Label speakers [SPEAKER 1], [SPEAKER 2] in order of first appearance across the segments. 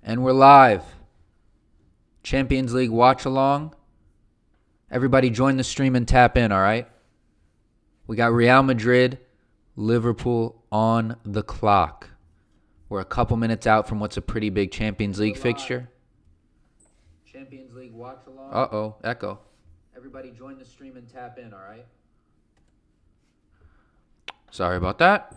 [SPEAKER 1] And we're live. Champions League watch along. Everybody join the stream and tap in, all right? We got Real Madrid, Liverpool on the clock. We're a couple minutes out from what's a pretty big Champions League fixture. Champions League watch along. Uh-oh, echo. Everybody join the stream and tap in, all right? Sorry about that.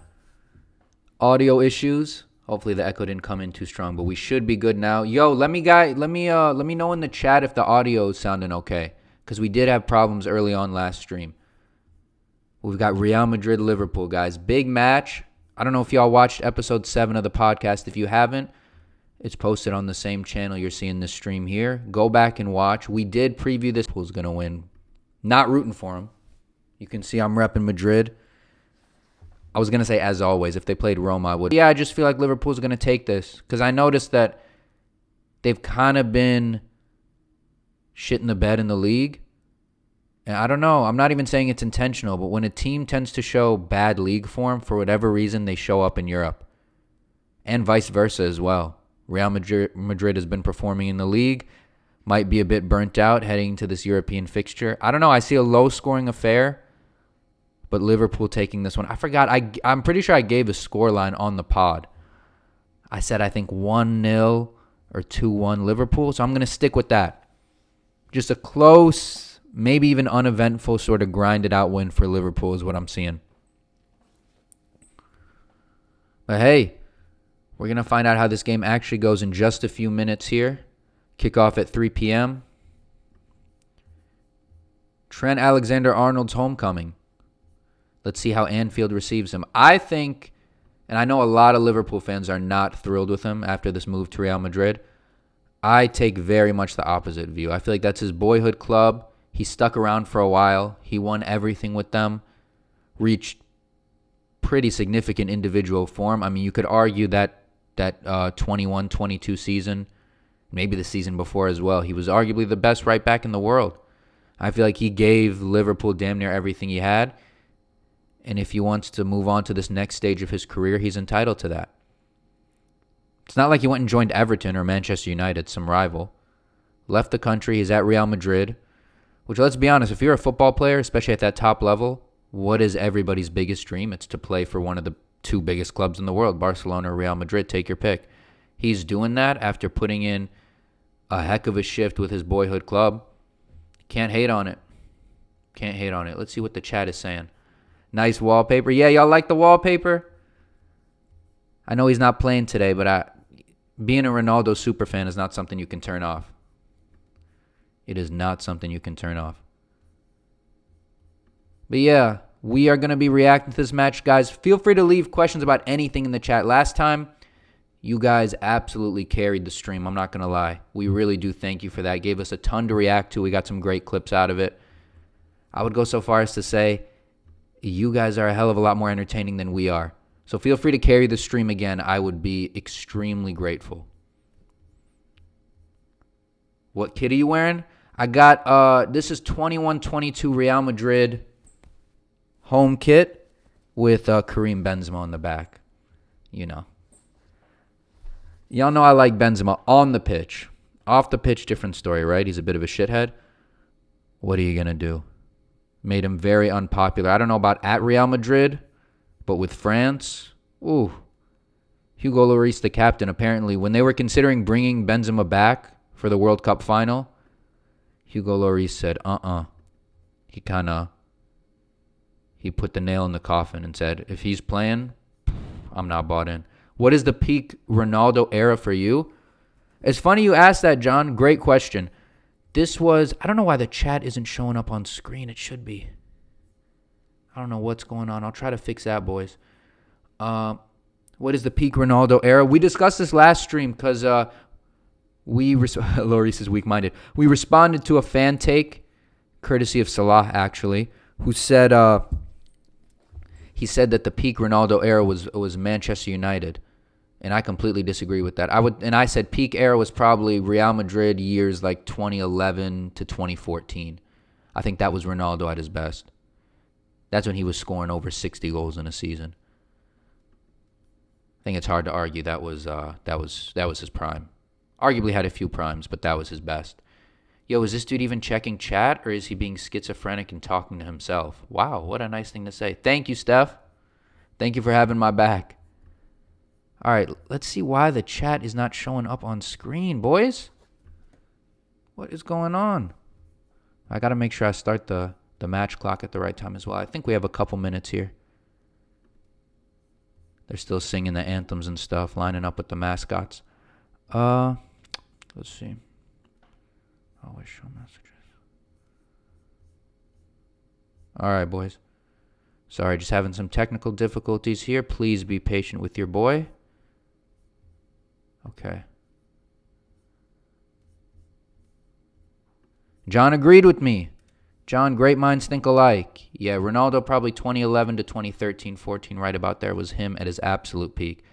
[SPEAKER 1] Audio issues. Hopefully the echo didn't come in too strong, but we should be good now. Yo, let me know in the chat if the audio is sounding okay, because we did have problems early on last stream. We've got Real Madrid, Liverpool, guys. Big match. I don't know if y'all watched episode 7 of the podcast. If you haven't, it's posted on the same channel you're seeing this stream here. Go back and watch. We did preview this. Liverpool's going to win. Not rooting for him. You can see I'm repping Madrid. I was going to say, as always, if they played Roma, I would. Yeah, I just feel like Liverpool's going to take this, because I noticed that they've kind of been shitting the bed in the league. And I don't know. I'm not even saying it's intentional, but when a team tends to show bad league form, for whatever reason, they show up in Europe. And vice versa as well. Real Madrid has been performing in the league, might be a bit burnt out heading into this European fixture. I don't know. I see a low-scoring affair. But Liverpool taking this one. I forgot. I'm pretty sure I gave a scoreline on the pod. I said I think 1-0 or 2-1 Liverpool. So I'm going to stick with that. Just a close, maybe even uneventful sort of grinded out win for Liverpool is what I'm seeing. But hey, we're going to find out how this game actually goes in just a few minutes here. Kickoff at 3 p.m. Trent Alexander-Arnold's homecoming. Let's see how Anfield receives him. I think, and I know a lot of Liverpool fans are not thrilled with him after this move to Real Madrid. I take very much the opposite view. I feel like that's his boyhood club. He stuck around for a while. He won everything with them. Reached pretty significant individual form. I mean, you could argue that 21-22 season, maybe the season before as well, he was arguably the best right back in the world. I feel like he gave Liverpool damn near everything he had. And if he wants to move on to this next stage of his career, he's entitled to that. It's not like he went and joined Everton or Manchester United, some rival. Left the country. He's at Real Madrid. Which, let's be honest, if you're a football player, especially at that top level, what is everybody's biggest dream? It's to play for one of the two biggest clubs in the world, Barcelona or Real Madrid. Take your pick. He's doing that after putting in a heck of a shift with his boyhood club. Can't hate on it. Can't hate on it. Let's see what the chat is saying. Nice wallpaper. Yeah, y'all like the wallpaper? I know he's not playing today, but being a Ronaldo superfan is not something you can turn off. It is not something you can turn off. But yeah, we are going to be reacting to this match, guys. Feel free to leave questions about anything in the chat. Last time, you guys absolutely carried the stream. I'm not going to lie. We really do thank you for that. Gave us a ton to react to. We got some great clips out of it. I would go so far as to say, you guys are a hell of a lot more entertaining than we are. So feel free to carry the stream again. I would be extremely grateful. What kit are you wearing? I got, this is 21-22 Real Madrid home kit with Karim Benzema on the back. You know. Y'all know I like Benzema on the pitch. Off the pitch, different story, right? He's a bit of a shithead. What are you going to do? Made him very unpopular. I don't know about at Real Madrid, but with France, ooh. Hugo Lloris, the captain, apparently, when they were considering bringing Benzema back for the World Cup final, Hugo Lloris said, He put the nail in the coffin and said, if he's playing, I'm not bought in. What is the peak Ronaldo era for you? It's funny you asked that, John. Great question. This was, I don't know why the chat isn't showing up on screen. It should be. I don't know what's going on. I'll try to fix that, boys. What is the peak Ronaldo era? We discussed this last stream because Lloris is weak-minded. We responded to a fan take, courtesy of Salah, actually, who said he said that the peak Ronaldo era was Manchester United. And I completely disagree with that. I said peak era was probably Real Madrid years like 2011 to 2014. I think that was Ronaldo at his best. That's when he was scoring over 60 goals in a season. I think it's hard to argue that was his prime. Arguably had a few primes, but that was his best. Yo, is this dude even checking chat, or is he being schizophrenic and talking to himself? Wow, what a nice thing to say. Thank you, Steph. Thank you for having my back. All right, let's see why the chat is not showing up on screen, boys. What is going on? I got to make sure I start the match clock at the right time as well. I think we have a couple minutes here. They're still singing the anthems and stuff, lining up with the mascots. Let's see. Always show messages. All right, boys. Sorry, just having some technical difficulties here. Please be patient with your boy. Okay. John agreed with me. John, great minds think alike. Yeah, Ronaldo probably 2011 to 2013, 14, right about there was him at his absolute peak.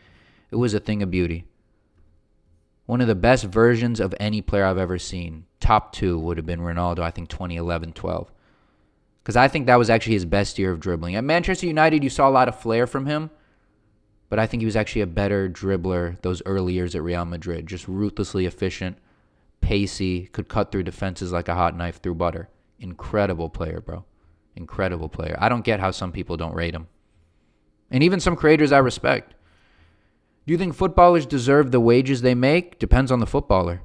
[SPEAKER 1] It was a thing of beauty. One of the best versions of any player I've ever seen. Top 2 would have been Ronaldo, I think 2011, 12. Because I think that was actually his best year of dribbling. At Manchester United, you saw a lot of flair from him. But I think he was actually a better dribbler those early years at Real Madrid. Just ruthlessly efficient, pacey, could cut through defenses like a hot knife through butter. Incredible player, bro. Incredible player. I don't get how some people don't rate him. And even some creators I respect. Do you think footballers deserve the wages they make? Depends on the footballer.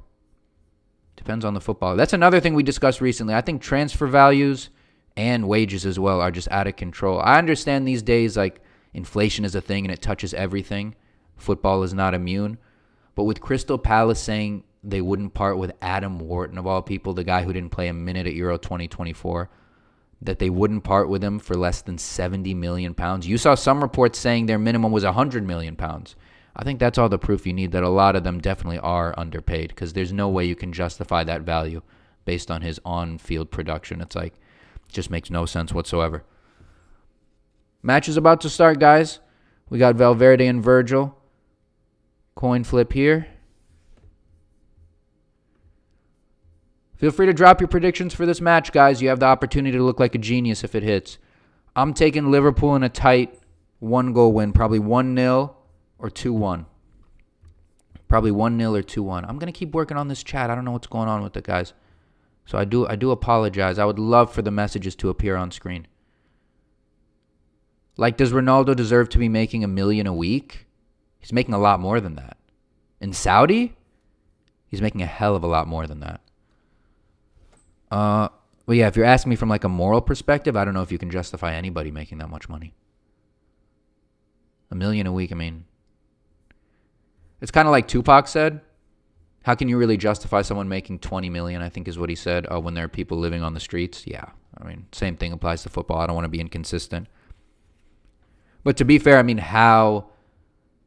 [SPEAKER 1] Depends on the footballer. That's another thing we discussed recently. I think transfer values and wages as well are just out of control. I understand these days, like, inflation is a thing and it touches everything. Football is not immune. But with Crystal Palace saying they wouldn't part with Adam Wharton, of all people, the guy who didn't play a minute at Euro 2024, that they wouldn't part with him for less than 70 million pounds. You saw some reports saying their minimum was 100 million pounds. I think that's all the proof you need that a lot of them definitely are underpaid, because there's no way you can justify that value based on his on-field production. It's like, it just makes no sense whatsoever. Match is about to start, guys. We got Valverde and Virgil. Coin flip here. Feel free to drop your predictions for this match, guys. You have the opportunity to look like a genius if it hits. I'm taking Liverpool in a tight 1-goal win, probably 1-0 or 2-1. Probably 1-0 or 2-1. I'm going to keep working on this chat. I don't know what's going on with it, guys. So I do apologize. I would love for the messages to appear on screen. Like, does Ronaldo deserve to be making $1 million a week? He's making a lot more than that. In Saudi, he's making a hell of a lot more than that. But yeah, if you're asking me from like a moral perspective, I don't know if you can justify anybody making that much money. $1 million a week, I mean, it's kind of like Tupac said. How can you really justify someone making 20 million, I think is what he said, when there are people living on the streets? Yeah, I mean, same thing applies to football. I don't want to be inconsistent. But to be fair, I mean, how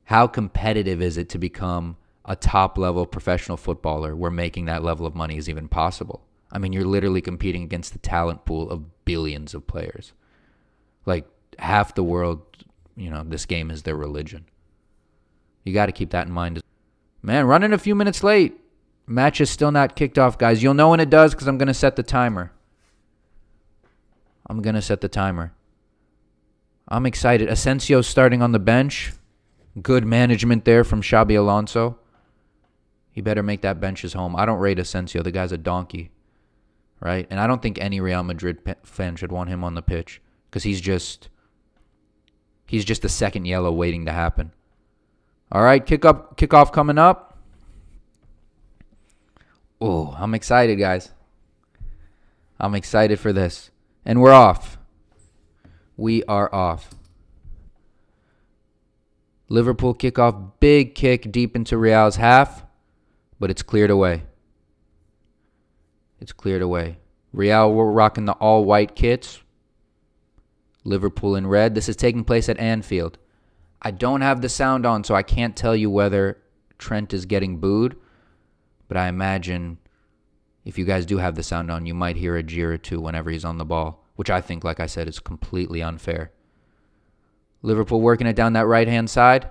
[SPEAKER 1] competitive is it to become a top-level professional footballer where making that level of money is even possible? I mean, you're literally competing against the talent pool of billions of players. Like, half the world, this game is their religion. You got to keep that in mind. Man, running a few minutes late. Match is still not kicked off, guys. You'll know when it does because I'm going to set the timer. I'm excited. Asensio starting on the bench. Good management there from Xabi Alonso. He better make that bench his home. I don't rate Asensio. The guy's a donkey, right? And I don't think any Real Madrid fan should want him on the pitch because he's just a second yellow waiting to happen. All right, kickoff coming up. Oh, I'm excited, guys. I'm excited for this. And we're off. We are off. Liverpool kickoff, big kick deep into Real's half, but it's cleared away. Real were rocking the all-white kits. Liverpool in red. This is taking place at Anfield. I don't have the sound on, so I can't tell you whether Trent is getting booed, but I imagine if you guys do have the sound on, you might hear a jeer or two whenever he's on the ball, which I think, like I said, is completely unfair. Liverpool working it down that right-hand side.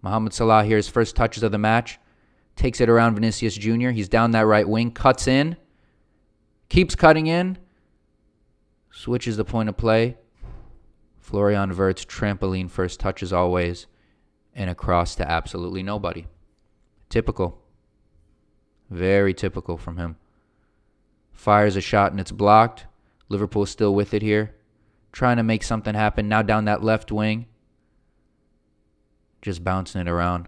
[SPEAKER 1] Mohamed Salah here, his first touches of the match. Takes it around Vinicius Jr. He's down that right wing. Cuts in. Keeps cutting in. Switches the point of play. Florian Wirtz, trampoline first touch as always. And across to absolutely nobody. Typical. Very typical from him. Fires a shot and it's blocked. Liverpool still with it here. Trying to make something happen. Now down that left wing. Just bouncing it around.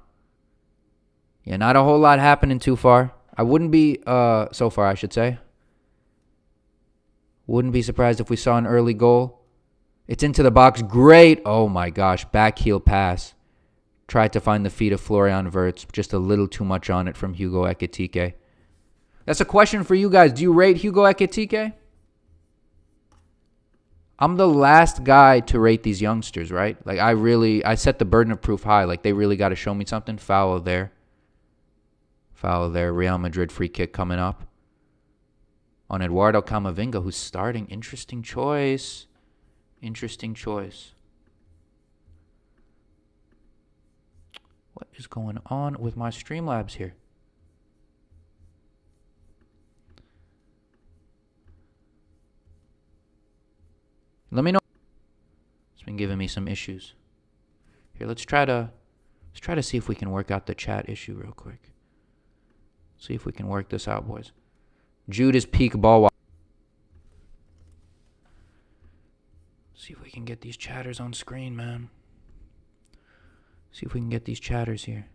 [SPEAKER 1] Yeah, not a whole lot happening too far. I wouldn't be, so far I should say. Wouldn't be surprised if we saw an early goal. It's into the box. Great. Oh my gosh. Back heel pass. Tried to find the feet of Florian Wirtz. Just a little too much on it from Hugo Ekitike. That's a question for you guys. Do you rate Hugo Ekitike? I'm the last guy to rate these youngsters, right? Like, I set the burden of proof high. Like, they really got to show me something. Foul there. Foul there. Real Madrid free kick coming up on Eduardo Camavinga, who's starting. Interesting choice. Interesting choice. What is going on with my Streamlabs here? Let me know. It's been giving me some issues. Here, let's try to see if we can work out the chat issue real quick. See if we can work this out, boys. Jude is peak ball. See if we can get these chatters on screen, man. See if we can get these chatters here.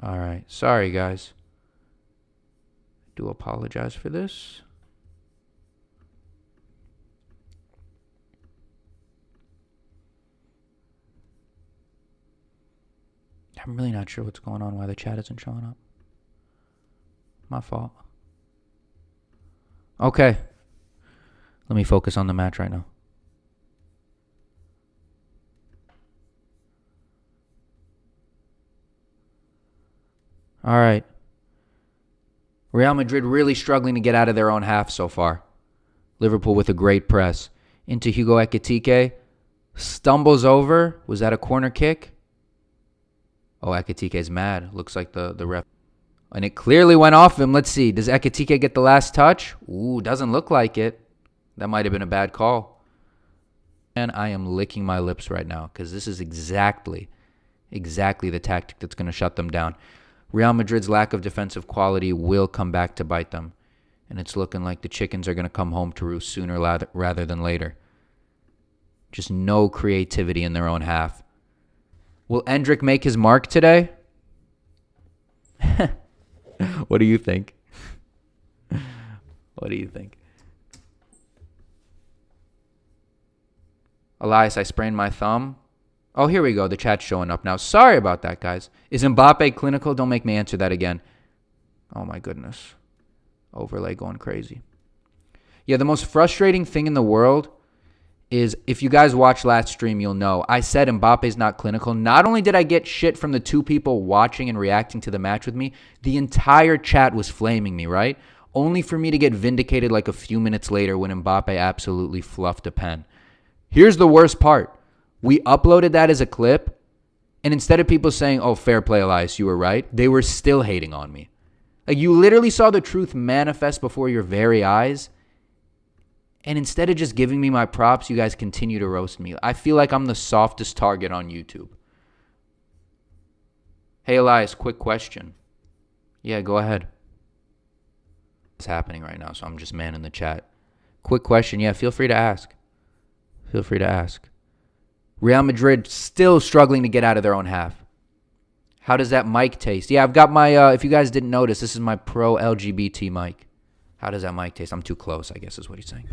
[SPEAKER 1] All right. Sorry, guys. Do apologize for this. I'm really not sure what's going on, why the chat isn't showing up. My fault. Okay. Let me focus on the match right now. All right. Real Madrid really struggling to get out of their own half so far. Liverpool with a great press. Into Hugo Ekitike. Stumbles over. Was that a corner kick? Oh, Ekitike's mad. Looks like the ref. And it clearly went off him. Let's see. Does Ekitike get the last touch? Ooh, doesn't look like it. That might have been a bad call. And I am licking my lips right now because this is exactly the tactic that's going to shut them down. Real Madrid's lack of defensive quality will come back to bite them. And it's looking like the chickens are going to come home to roost sooner rather than later. Just no creativity in their own half. Will Endrick make his mark today? What do you think? What do you think? Elias, I sprained my thumb. Oh, here we go. The chat's showing up now. Sorry about that, guys. Is Mbappe clinical? Don't make me answer that again. Oh, my goodness. Overlay going crazy. Yeah, the most frustrating thing in the world is, if you guys watched last stream, you'll know. I said Mbappe's not clinical. Not only did I get shit from the two people watching and reacting to the match with me, the entire chat was flaming me, right? Only for me to get vindicated like a few minutes later when Mbappe absolutely fluffed a pen. Here's the worst part. We uploaded that as a clip, and instead of people saying, oh, fair play, Elias, you were right, they were still hating on me. Like, you literally saw the truth manifest before your very eyes, and instead of just giving me my props, you guys continue to roast me. I feel like I'm the softest target on YouTube. Hey, Elias, quick question. Yeah, go ahead. It's happening right now, so I'm just manning the chat. Quick question. Yeah, feel free to ask. Feel free to ask. Real Madrid still struggling to get out of their own half. How does that mic taste? Yeah, I've got my, if you guys didn't notice, this is my pro LGBT mic. How does that mic taste? I'm too close, I guess is what he's saying.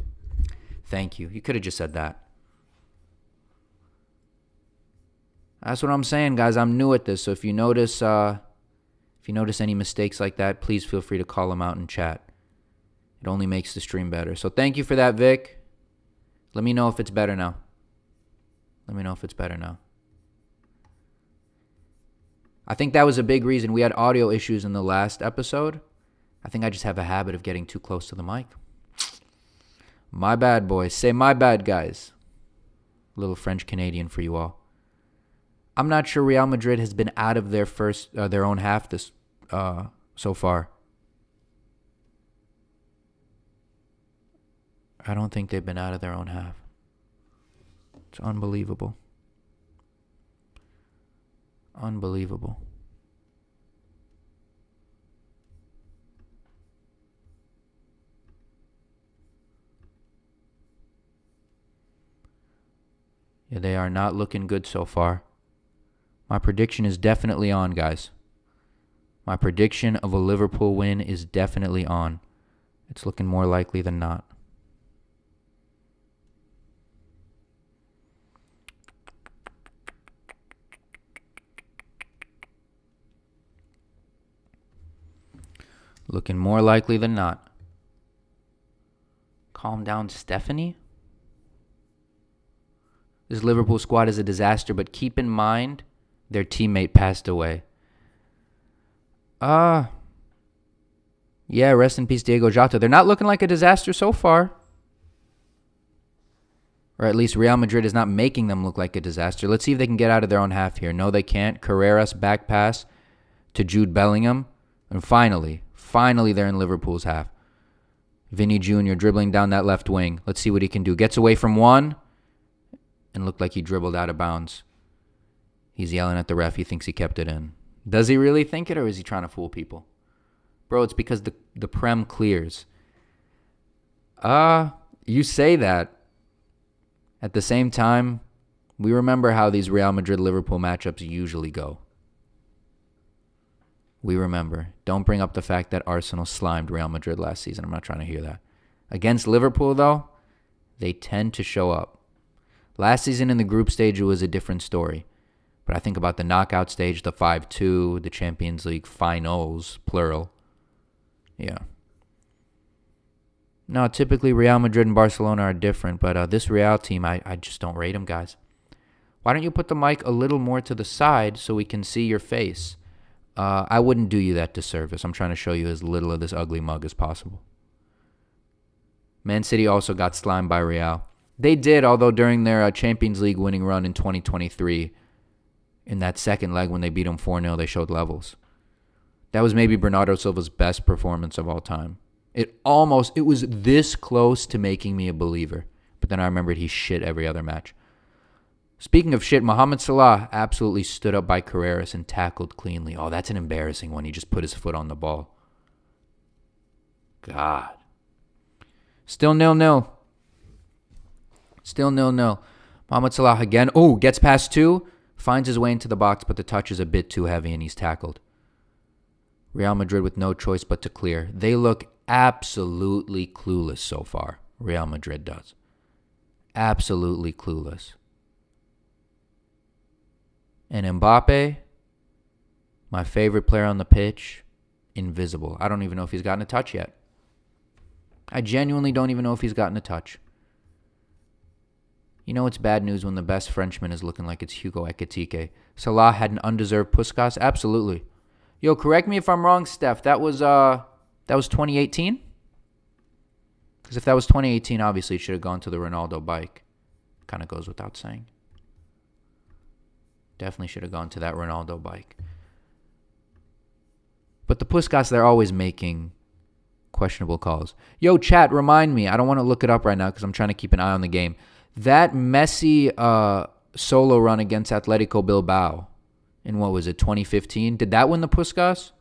[SPEAKER 1] Thank you. You could have just said that. That's what I'm saying, guys. I'm new at this, so if you notice any mistakes like that, please feel free to call them out in chat. It only makes the stream better. So thank you for that, Vic. Let me know if it's better now. Let me know if it's better now. I think that was a big reason. We had audio issues in the last episode. I think I just have a habit of getting too close to the mic. My bad, boys. Say my bad, guys. A little French-Canadian for you all. I'm not sure Real Madrid has been out of their own half this so far. I don't think they've been out of their own half. It's unbelievable. Unbelievable. Yeah, they are not looking good so far. My prediction is definitely on, guys. My prediction of a Liverpool win is definitely on. It's looking more likely than not. Looking more likely than not. Calm down, Stephanie. This Liverpool squad is a disaster, but keep in mind their teammate passed away. Yeah, rest in peace, Diego Jota. They're not looking like a disaster so far. Or at least Real Madrid is not making them look like a disaster. Let's see if they can get out of their own half here. No, they can't. Carreras back pass to Jude Bellingham. And finally they're in Liverpool's half. Vinny Jr. dribbling down that left wing. Let's see what he can do. Gets away from one and looked like he dribbled out of bounds. He's yelling at the ref. He thinks he kept it in. Does he really think it, or is he trying to fool people? Bro, it's because the Prem clears. You say that. At the same time, we remember how these Real Madrid-Liverpool matchups usually go. We remember. Don't bring up the fact that Arsenal slimed Real Madrid last season. I'm not trying to hear that. Against Liverpool, though, they tend to show up. Last season in the group stage, it was a different story. But I think about the knockout stage, the 5-2, the Champions League finals, plural. Yeah. No, typically Real Madrid and Barcelona are different, but this Real team, I just don't rate them, guys. Why don't you put the mic a little more to the side so we can see your face? I wouldn't do you that disservice. I'm trying to show you as little of this ugly mug as possible. Man City also got slimed by Real. They did, although during their Champions League winning run in 2023, in that second leg when they beat them 4-0, they showed levels. That was maybe Bernardo Silva's best performance of all time. It was this close to making me a believer. But then I remembered he shit every other match. Speaking of shit, Mohamed Salah absolutely stood up by Carreras and tackled cleanly. Oh, that's an embarrassing one. He just put his foot on the ball. God. Still 0-0. Still 0-0. Mohamed Salah again. Oh, gets past two. Finds his way into the box, but the touch is a bit too heavy and he's tackled. Real Madrid with no choice but to clear. They look absolutely clueless so far. Real Madrid does. Absolutely clueless. And Mbappe, my favorite player on the pitch, invisible. I don't even know if he's gotten a touch yet. I genuinely don't even know if he's gotten a touch. You know it's bad news when the best Frenchman is looking like it's vTiYQlKuMXb. Salah had an undeserved puskas? Absolutely. Yo, correct me if I'm wrong, Steph. That was 2018? Because if that was 2018, obviously it should have gone to the Ronaldo bike. Kind of goes without saying. Definitely should have gone to that Ronaldo bike. But the puskas, they're always making questionable calls. Yo, chat, remind me. I don't want to look it up right now because I'm trying to keep an eye on the game. That Messi solo run against Atletico Bilbao in, 2015? Did that win the puskas?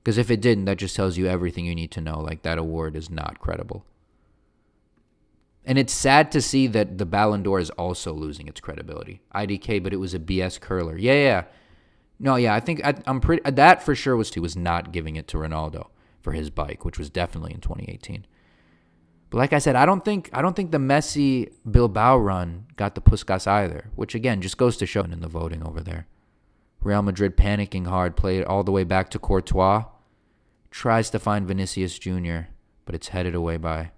[SPEAKER 1] Because if it didn't, that just tells you everything you need to know. Like, that award is not credible. And it's sad to see that the Ballon d'Or is also losing its credibility. IDK, but it was a BS curler. Yeah. No, yeah, I think I'm pretty. That for sure was not giving it to Ronaldo for his bike, which was definitely in 2018. But like I said, I don't think the Messi Bilbao run got the puskas either, which again just goes to show in the voting over there. Real Madrid panicking hard, played all the way back to Courtois, tries to find Vinicius Jr., but it's headed away by.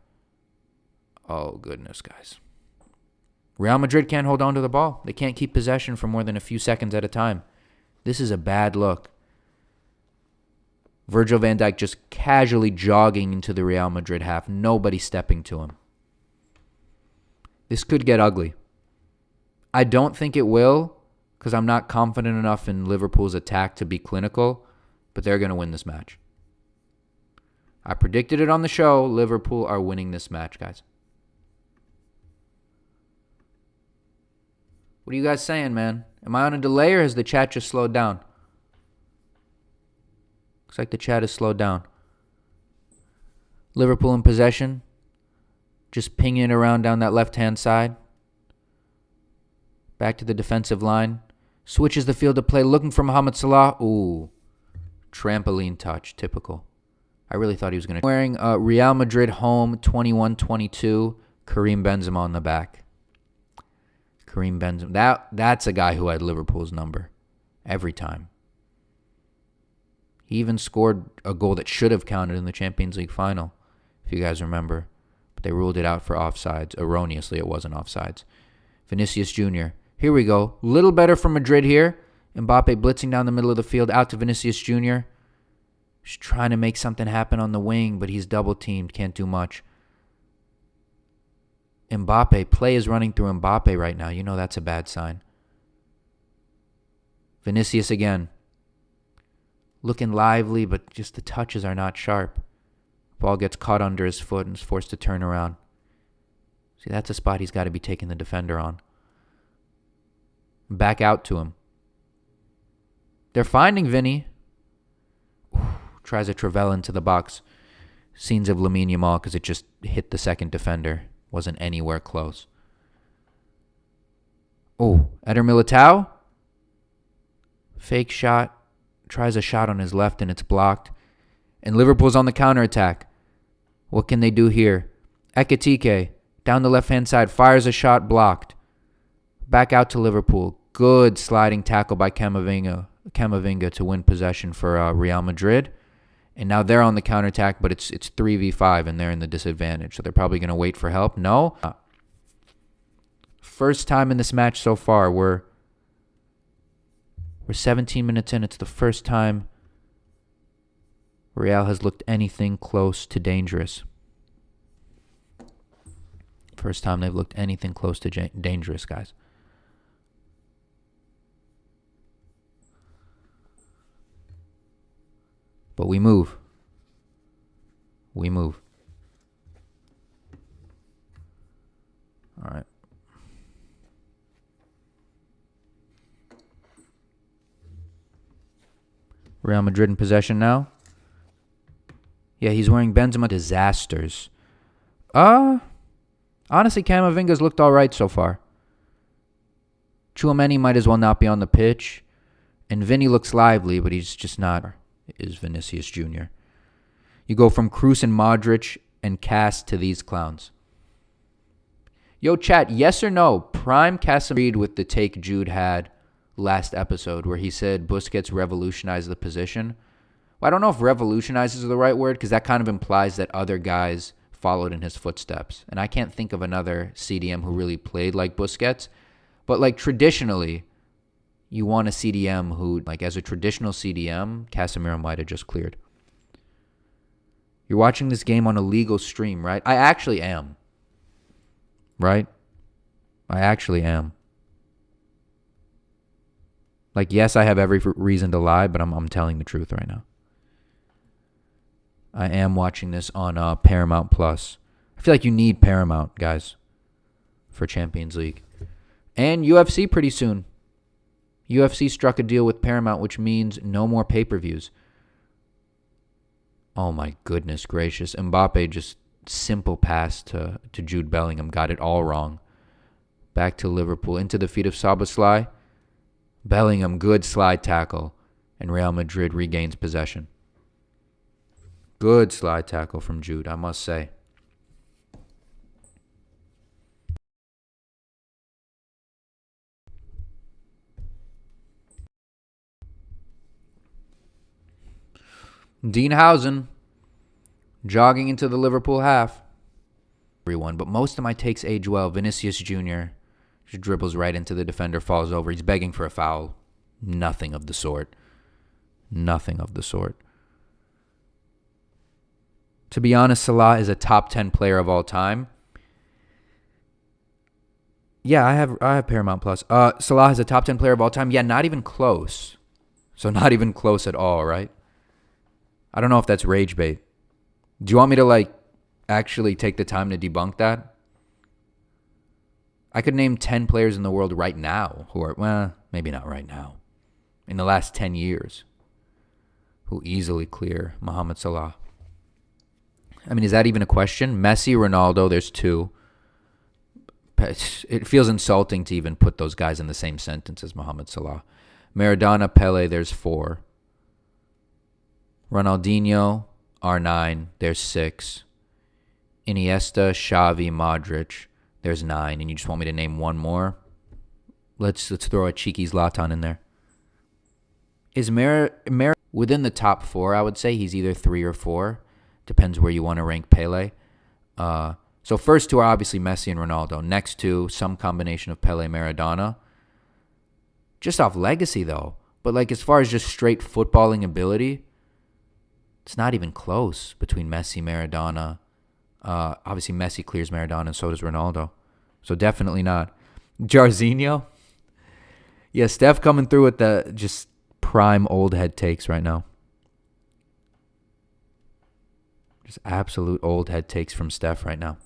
[SPEAKER 1] Oh, goodness, guys. Real Madrid can't hold on to the ball. They can't keep possession for more than a few seconds at a time. This is a bad look. Virgil van Dijk just casually jogging into the Real Madrid half. Nobody stepping to him. This could get ugly. I don't think it will because I'm not confident enough in Liverpool's attack to be clinical, but they're going to win this match. I predicted it on the show. Liverpool are winning this match, guys. What are you guys saying, man? Am I on a delay or has the chat just slowed down? Looks like the chat has slowed down. Liverpool in possession. Just pinging it around down that left-hand side. Back to the defensive line. Switches the field of play, looking for Mohamed Salah. Ooh. Trampoline touch, typical. I really thought he was going to... Wearing Real Madrid home 21-22. Karim Benzema on the back. Karim Benzema. That's a guy who had Liverpool's number. Every time. He even scored a goal that should have counted in the Champions League final, if you guys remember. But they ruled it out for offsides. Erroneously, it wasn't offsides. Vinicius Jr. Here we go. Little better for Madrid here. Mbappe blitzing down the middle of the field out to Vinicius Jr. Just trying to make something happen on the wing, but he's double-teamed. Can't do much. Mbappe. Play is running through Mbappe right now. You know that's a bad sign. Vinicius again. Looking lively, but just the touches are not sharp. Ball gets caught under his foot and is forced to turn around. See, that's a spot he's got to be taking the defender on. Back out to him. They're finding Vinny. Tries a Travell into the box. Scenes of Lamine Yamal because it just hit the second defender. Wasn't anywhere close. Oh, Eder Militao. Fake shot. Tries a shot on his left and it's blocked. And Liverpool's on the counterattack. What can they do here? Ekitike, down the left-hand side, fires a shot, blocked. Back out to Liverpool. Good sliding tackle by Camavinga to win possession for Real Madrid. And now they're on the counterattack, but it's 3v5 and they're in the disadvantage. So they're probably going to wait for help. No. First time in this match so far. We're 17 minutes in. It's the first time Real has looked anything close to dangerous. First time they've looked anything close to dangerous, guys. But we move. We move. All right. Real Madrid in possession now. Yeah, he's wearing Benzema disasters. Honestly, Camavinga's looked all right so far. Tchouaméni might as well not be on the pitch. And Vinny looks lively, but he's just not. Is Vinicius Jr. You go from Kroos and Modric and Cass to these clowns. Yo, chat, yes or no? Prime Casemiro with the take Jude had last episode where he said Busquets revolutionized the position. Well, I don't know if revolutionizes is the right word because that kind of implies that other guys followed in his footsteps. And I can't think of another CDM who really played like Busquets. But like traditionally, you want a CDM who, like as a traditional CDM, Casemiro might have just cleared. You're watching this game on a legal stream, right? I actually am. Right? I actually am. Like, yes, I have every reason to lie, but I'm telling the truth right now. I am watching this on Paramount Plus. I feel like you need Paramount, guys, for Champions League. And UFC pretty soon. UFC struck a deal with Paramount, which means no more pay-per-views. Oh, my goodness gracious. Mbappe just simple pass to Jude Bellingham. Got it all wrong. Back to Liverpool. Into the feet of Szoboszlai. Bellingham, good slide tackle. And Real Madrid regains possession. Good slide tackle from Jude, I must say. Dean Housen jogging into the Liverpool half. Everyone, but most of my takes age well. Vinicius Jr. just dribbles right into the defender, falls over. He's begging for a foul. Nothing of the sort. Nothing of the sort. To be honest, Salah is a top 10 player of all time. Yeah, I have Paramount Plus. Salah is a top 10 player of all time. Yeah, not even close. So not even close at all, right? I don't know if that's rage bait. Do you want me to, like, actually take the time to debunk that? I could name 10 players in the world right now who are, well, maybe not right now, in the last 10 years, who easily clear Mohamed Salah. I mean, is that even a question? Messi, Ronaldo, there's 2. It feels insulting to even put those guys in the same sentence as Mohamed Salah. Maradona, Pele, there's 4. Ronaldinho, R9, there's 6. Iniesta, Xavi, Modric, there's 9. And you just want me to name one more? Let's throw a cheeky Zlatan in there. Is within the top 4? I would say he's either 3 or 4. Depends where you want to rank Pele. So first 2 are obviously Messi and Ronaldo. Next 2, some combination of Pele, Maradona. Just off legacy, though. But like as far as just straight footballing ability, it's not even close between Messi, Maradona. Obviously, Messi clears Maradona, and so does Ronaldo. So definitely not. Jarzinho. Yeah, Steph coming through with the just prime old head takes right now. Just absolute old head takes from Steph right now.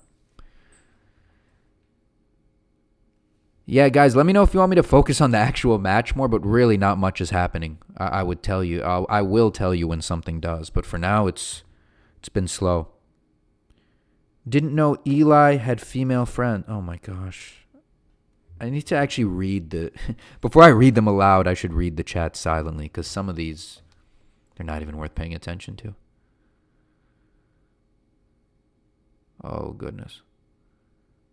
[SPEAKER 1] Yeah, guys, let me know if you want me to focus on the actual match more, but really not much is happening. I would tell you. I will tell you when something does, but for now, it's been slow. Didn't know Eli had female friend. Oh, my gosh. I need to actually read the... Before I read them aloud, I should read the chat silently, because some of these, they're not even worth paying attention to. Oh, goodness.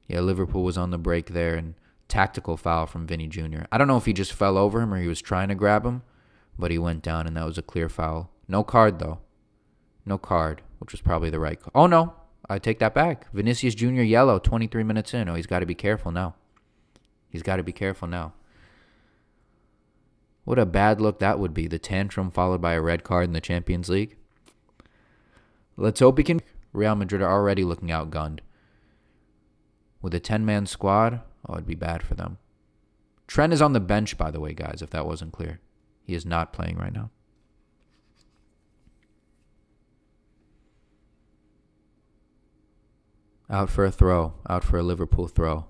[SPEAKER 1] Yeah, Liverpool was on the break there, and tactical foul from Vinny Jr. I don't know if he just fell over him or he was trying to grab him, but he went down, and that was a clear foul. No card, though. No card, which was probably the right call. Oh, no. I take that back. Vinicius Jr. yellow, 23 minutes in. Oh, he's got to be careful now. He's got to be careful now. What a bad look that would be. The tantrum followed by a red card in the Champions League. Let's hope he can... Real Madrid are already looking outgunned. With a 10-man squad, it'd be bad for them. Trent is on the bench, by the way, guys, if that wasn't clear. He is not playing right now. Out for a throw. Out for a Liverpool throw.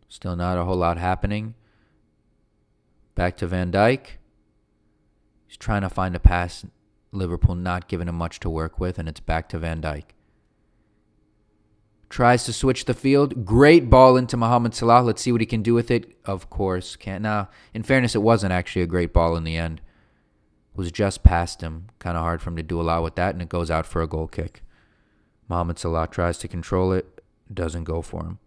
[SPEAKER 1] Still not a whole lot happening. Back to Van Dijk. He's trying to find a pass. Liverpool not giving him much to work with, and it's back to Van Dijk. Tries to switch the field. Great ball into Mohamed Salah. Let's see what he can do with it. Of course, can't. Now, in fairness, it wasn't actually a great ball in the end. It was just past him. Kind of hard for him to do a lot with that, and it goes out for a goal kick. Mohamed Salah tries to control it. Doesn't go for him.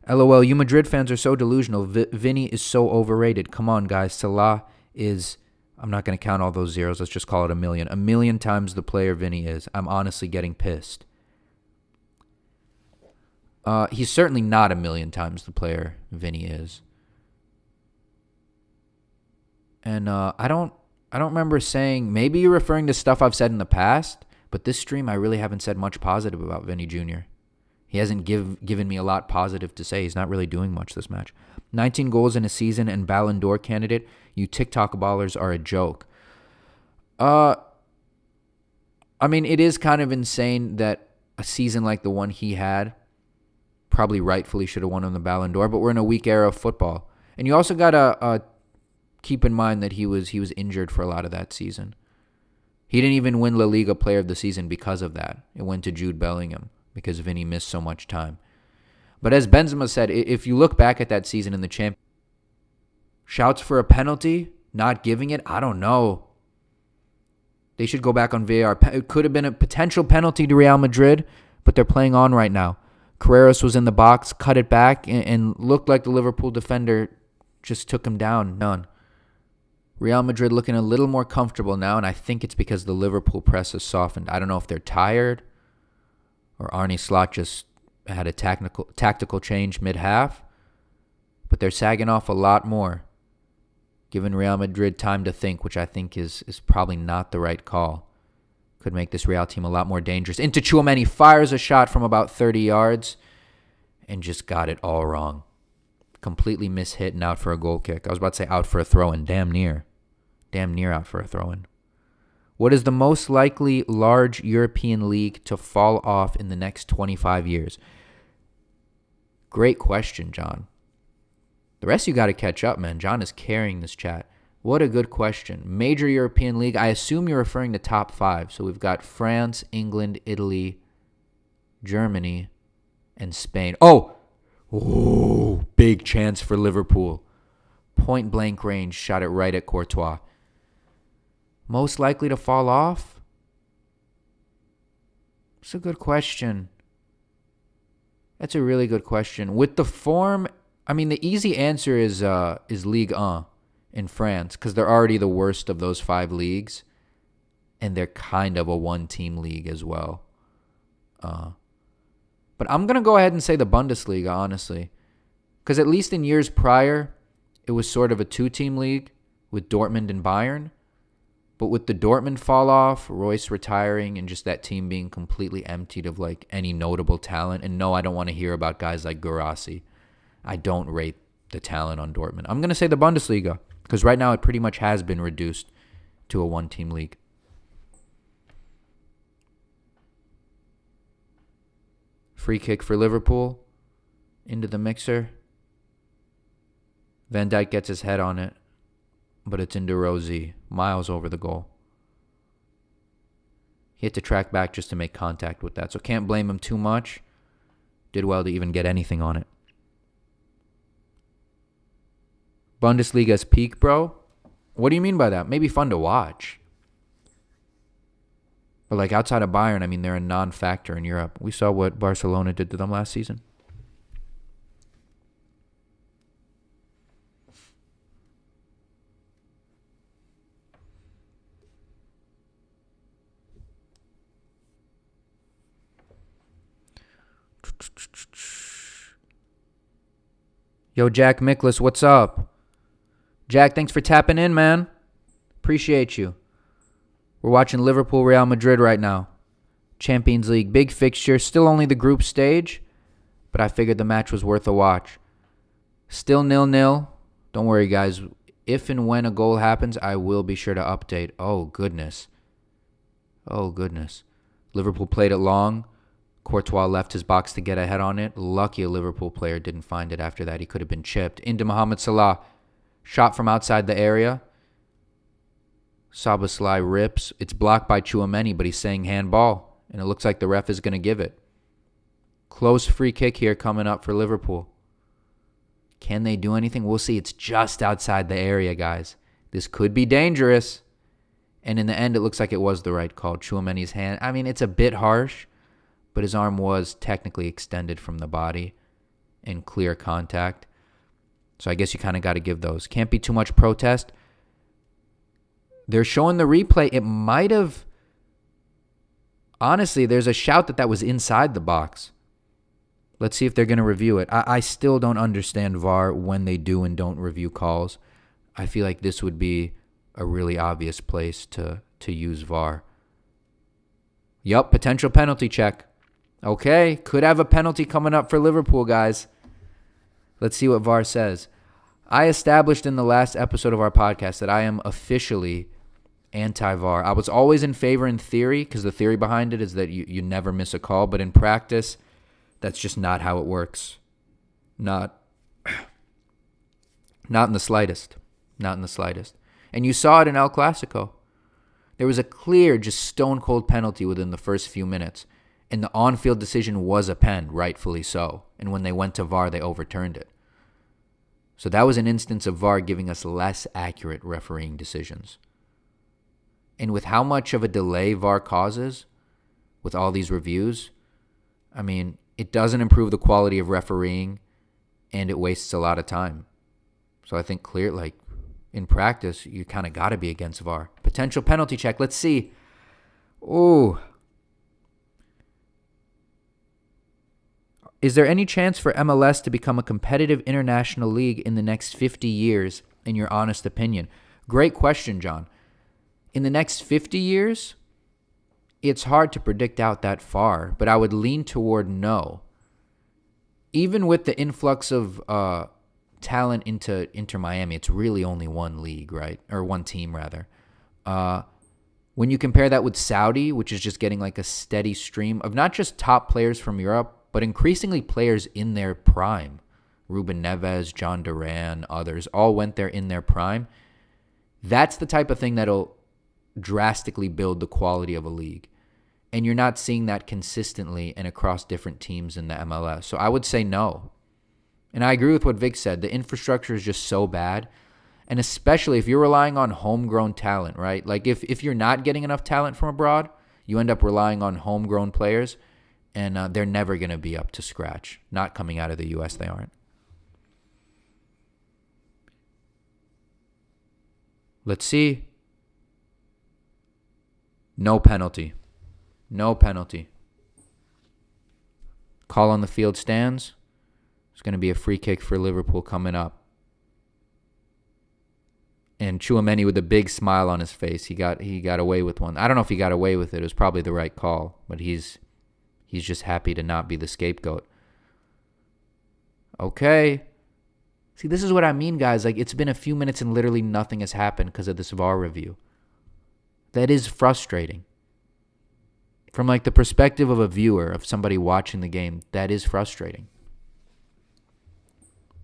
[SPEAKER 1] LOL, you Madrid fans are so delusional. Vinny is so overrated. Come on, guys. Salah is... I'm not going to count all those zeros. Let's just call it 1,000,000. 1,000,000 times the player Vinny is. I'm honestly getting pissed. He's certainly not 1,000,000 times the player Vinny is. And I don't remember saying... Maybe you're referring to stuff I've said in the past, but this stream I really haven't said much positive about Vinny Jr. He hasn't given me a lot positive to say. He's not really doing much this match. 19 goals in a season and Ballon d'Or candidate. You TikTok ballers are a joke. I mean, it is kind of insane that a season like the one he had probably rightfully should have won him the Ballon d'Or, but we're in a weak era of football. And you also got to keep in mind that he was injured for a lot of that season. He didn't even win La Liga Player of the Season because of that. It went to Jude Bellingham because Vinny missed so much time. But as Benzema said, if you look back at that season in the Champions, shouts for a penalty, not giving it, I don't know. They should go back on VAR. It could have been a potential penalty to Real Madrid, but they're playing on right now. Carreras was in the box, cut it back, and looked like the Liverpool defender just took him down. None. Real Madrid looking a little more comfortable now, and I think it's because the Liverpool press has softened. I don't know if they're tired or Arne Slot just had a tactical change mid-half, but they're sagging off a lot more, giving Real Madrid time to think, which I think is probably not the right call. Could make this Real team a lot more dangerous. Into Tchouaméni, fires a shot from about 30 yards and just got it all wrong. Completely mishit and out for a goal kick. I was about to say out for a throw-in. Damn near out for a throw-in. What is the most likely large European league to fall off in the next 25 years? Great question, John. The rest of you got to catch up, man. John is carrying this chat. What a good question. Major European league. I assume you're referring to top 5. So we've got France, England, Italy, Germany, and Spain. Oh, big chance for Liverpool. Point blank range, shot it right at Courtois. Most likely to fall off? It's a good question. That's a really good question. With the form, I mean, the easy answer is Ligue 1 in France, because they're already the worst of those 5 leagues, and they're kind of a one-team league as well. But I'm going to go ahead and say the Bundesliga, honestly, because at least in years prior, it was sort of a 2-team league with Dortmund and Bayern. But with the Dortmund fall off, Royce retiring, and just that team being completely emptied of like any notable talent. And no, I don't want to hear about guys like Guirassy. I don't rate the talent on Dortmund. I'm going to say the Bundesliga, because right now it pretty much has been reduced to a one-team league. Free kick for Liverpool into the mixer. Van Dijk gets his head on it, but it's into Rosie, miles over the goal. He had to track back just to make contact with that, so can't blame him too much. Did well to even get anything on it. Bundesliga's peak, bro? What do you mean by that? Maybe fun to watch. But like outside of Bayern, I mean, they're a non-factor in Europe. We saw what Barcelona did to them last season. Yo, Jack Miklas, what's up? Jack, thanks for tapping in, man. Appreciate you. We're watching Liverpool, Real Madrid right now. Champions League, big fixture. Still only the group stage, but I figured the match was worth a watch. Still 0-0. Don't worry, guys. If and when a goal happens, I will be sure to update. Oh, goodness. Liverpool played it long. Courtois left his box to get ahead on it. Lucky a Liverpool player didn't find it after that. He could have been chipped. Into Mohamed Salah. Shot from outside the area. Szoboszlai rips. It's blocked by Tchouaméni, but he's saying handball. And it looks like the ref is going to give it. Close free kick here coming up for Liverpool. Can they do anything? We'll see. It's just outside the area, guys. This could be dangerous. And in the end, it looks like it was the right call. Tchouaméni's hand. I mean, it's a bit harsh, but his arm was technically extended from the body in clear contact. So I guess you kind of got to give those. Can't be too much protest. They're showing the replay. It might have... Honestly, there's a shout that was inside the box. Let's see if they're going to review it. I still don't understand VAR when they do and don't review calls. I feel like this would be a really obvious place to use VAR. Yup, potential penalty check. Okay, could have a penalty coming up for Liverpool, guys. Let's see what VAR says. I established in the last episode of our podcast that I am officially anti-VAR. I was always in favor in theory, because the theory behind it is that you never miss a call, but in practice, that's just not how it works. Not in the slightest. Not in the slightest. And you saw it in El Clasico. There was a clear, just stone-cold penalty within the first few minutes. And the on-field decision was a pen, rightfully so. And when they went to VAR, they overturned it. So that was an instance of VAR giving us less accurate refereeing decisions. And with how much of a delay VAR causes with all these reviews, I mean, it doesn't improve the quality of refereeing, and it wastes a lot of time. So I think in practice, you kind of got to be against VAR. Potential penalty check. Let's see. Ooh. Is there any chance for MLS to become a competitive international league in the next 50 years, in your honest opinion? Great question, John. In the next 50 years, it's hard to predict out that far, but I would lean toward no. Even with the influx of talent into Miami, it's really only one league, right? Or one team, rather. When you compare that with Saudi, which is just getting like a steady stream of not just top players from Europe, but increasingly players in their prime. Ruben Neves, John Duran, others all went there in their prime. That's the type of thing that'll drastically build the quality of a league. And you're not seeing that consistently and across different teams in the MLS. So I would say no. And I agree with what Vic said. The infrastructure is just so bad. And especially if you're relying on homegrown talent, right? Like if you're not getting enough talent from abroad, you end up relying on homegrown players, and they're never going to be up to scratch. Not coming out of the U.S., they aren't. Let's see. No penalty. No penalty. Call on the field stands. It's going to be a free kick for Liverpool coming up. And Tchouaméni with a big smile on his face. He got away with one. I don't know if he got away with it. It was probably the right call, but he's just happy to not be the scapegoat. Okay. See, this is what I mean, guys. Like, it's been a few minutes and literally nothing has happened because of this VAR review. That is frustrating. From like the perspective of a viewer, of somebody watching the game, that is frustrating.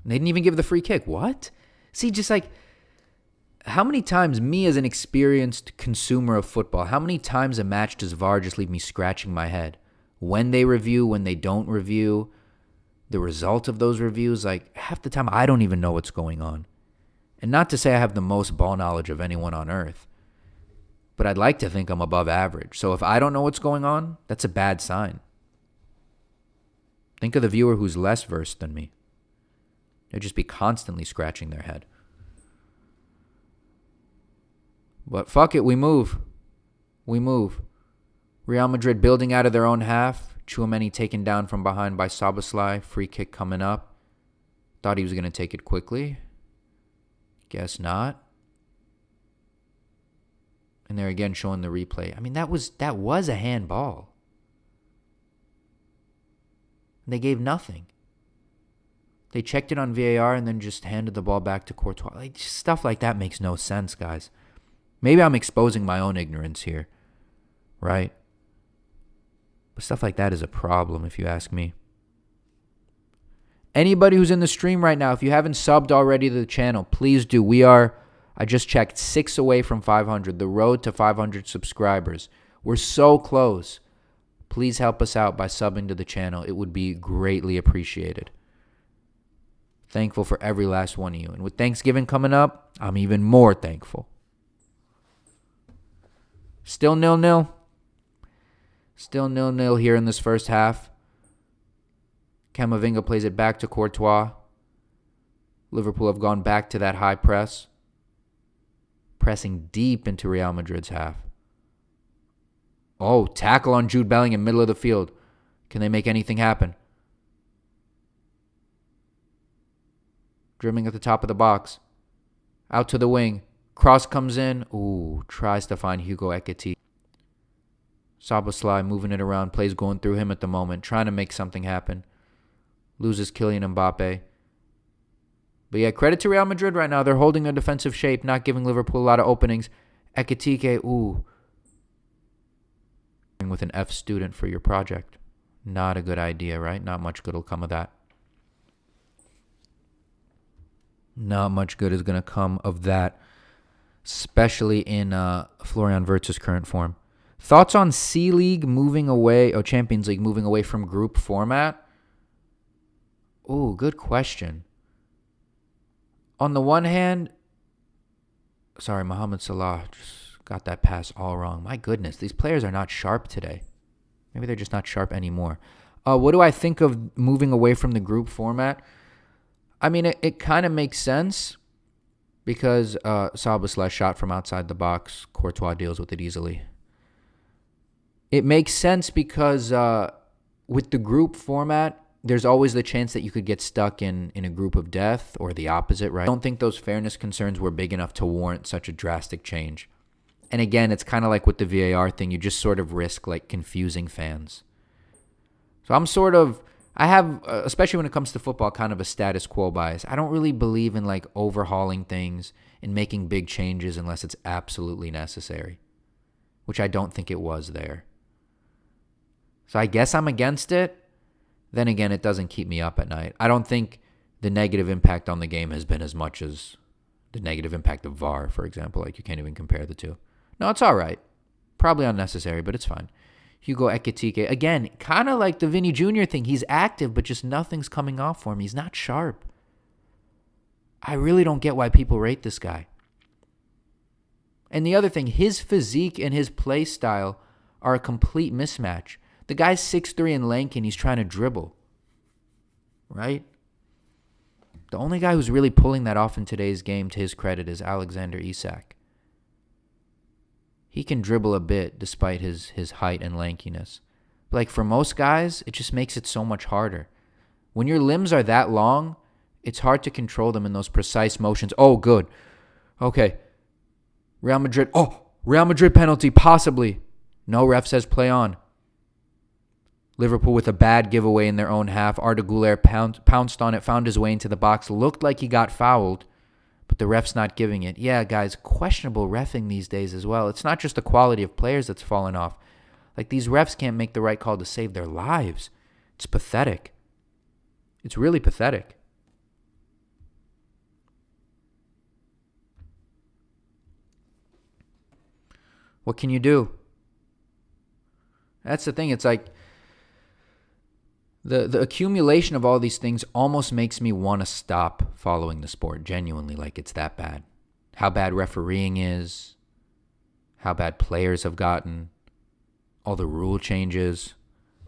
[SPEAKER 1] And they didn't even give the free kick. What? See, just like, how many times, me as an experienced consumer of football, how many times a match does VAR just leave me scratching my head? When they review, when they don't review, the result of those reviews, like half the time I don't even know what's going on. And not to say I have the most ball knowledge of anyone on earth, but I'd like to think I'm above average. So if I don't know what's going on, that's a bad sign. Think of the viewer who's less versed than me. They'd just be constantly scratching their head. But fuck it, we move. We move. Real Madrid building out of their own half. Tchouaméni taken down from behind by Szoboszlai. Free kick coming up. Thought he was going to take it quickly. Guess not. And they're again showing the replay. I mean, that was a handball. They gave nothing. They checked it on VAR and then just handed the ball back to Courtois. Like, stuff like that makes no sense, guys. Maybe I'm exposing my own ignorance here, right? But stuff like that is a problem, if you ask me. Anybody who's in the stream right now, if you haven't subbed already to the channel, please do. I just checked, 6 away from 500. The road to 500 subscribers. We're so close. Please help us out by subbing to the channel. It would be greatly appreciated. Thankful for every last one of you. And with Thanksgiving coming up, I'm even more thankful. Still 0-0. Still 0-0 here in this first half. Camavinga plays it back to Courtois. Liverpool have gone back to that high press. Pressing deep into Real Madrid's half. Oh, tackle on Jude Bellingham, middle of the field. Can they make anything happen? Dribbling at the top of the box. Out to the wing. Cross comes in. Ooh, tries to find vTiYQlKuMXb. Szoboszlai moving it around. Plays going through him at the moment. Trying to make something happen. Loses Kylian Mbappe. But yeah, credit to Real Madrid right now. They're holding their defensive shape. Not giving Liverpool a lot of openings. Ekitike, ooh. With an F student for your project. Not a good idea, right? Not much good will come of that. Not much good is going to come of that. Especially in Florian Wirtz's current form. Thoughts on C-League moving away, or Champions League moving away from group format? Ooh, good question. On the one hand, sorry, Mohamed Salah just got that pass all wrong. My goodness, these players are not sharp today. Maybe they're just not sharp anymore. What do I think of moving away from the group format? I mean, it kind of makes sense. Because Szoboszlai shot from outside the box. Courtois deals with it easily. It makes sense because with the group format, there's always the chance that you could get stuck in a group of death or the opposite, right? I don't think those fairness concerns were big enough to warrant such a drastic change. And again, it's kind of like with the VAR thing. You just sort of risk like confusing fans. So I have, especially when it comes to football, kind of a status quo bias. I don't really believe in like overhauling things and making big changes unless it's absolutely necessary. which I don't think it was there. So I guess I'm against it. Then again, it doesn't keep me up at night. I don't think the negative impact on the game has been as much as the negative impact of VAR, for example. Like, you can't even compare the two. No, it's all right. Probably unnecessary, but it's fine. vTiYQlKuMXb. Again, kind of like the Vinny Jr. thing. He's active, but just nothing's coming off for him. He's not sharp. I really don't get why people rate this guy. And the other thing, his physique and his play style are a complete mismatch. The guy's 6'3" and lanky, and he's trying to dribble. Right? The only guy who's really pulling that off in today's game, to his credit, is Alexander Isak. He can dribble a bit despite his height and lankiness. But like, for most guys, it just makes it so much harder. When your limbs are that long, it's hard to control them in those precise motions. Oh, good. Okay. Real Madrid. Oh, Real Madrid penalty, possibly. No, ref says play on. Liverpool with a bad giveaway in their own half. Arda Güler pounced on it, found his way into the box. Looked like he got fouled, but the ref's not giving it. Yeah, guys, questionable reffing these days as well. It's not just the quality of players that's fallen off. Like, these refs can't make the right call to save their lives. It's pathetic. It's really pathetic. What can you do? That's the thing. It's like the accumulation of all these things almost makes me want to stop following the sport. Genuinely, like, it's that bad. How bad refereeing is, how bad players have gotten, all the rule changes.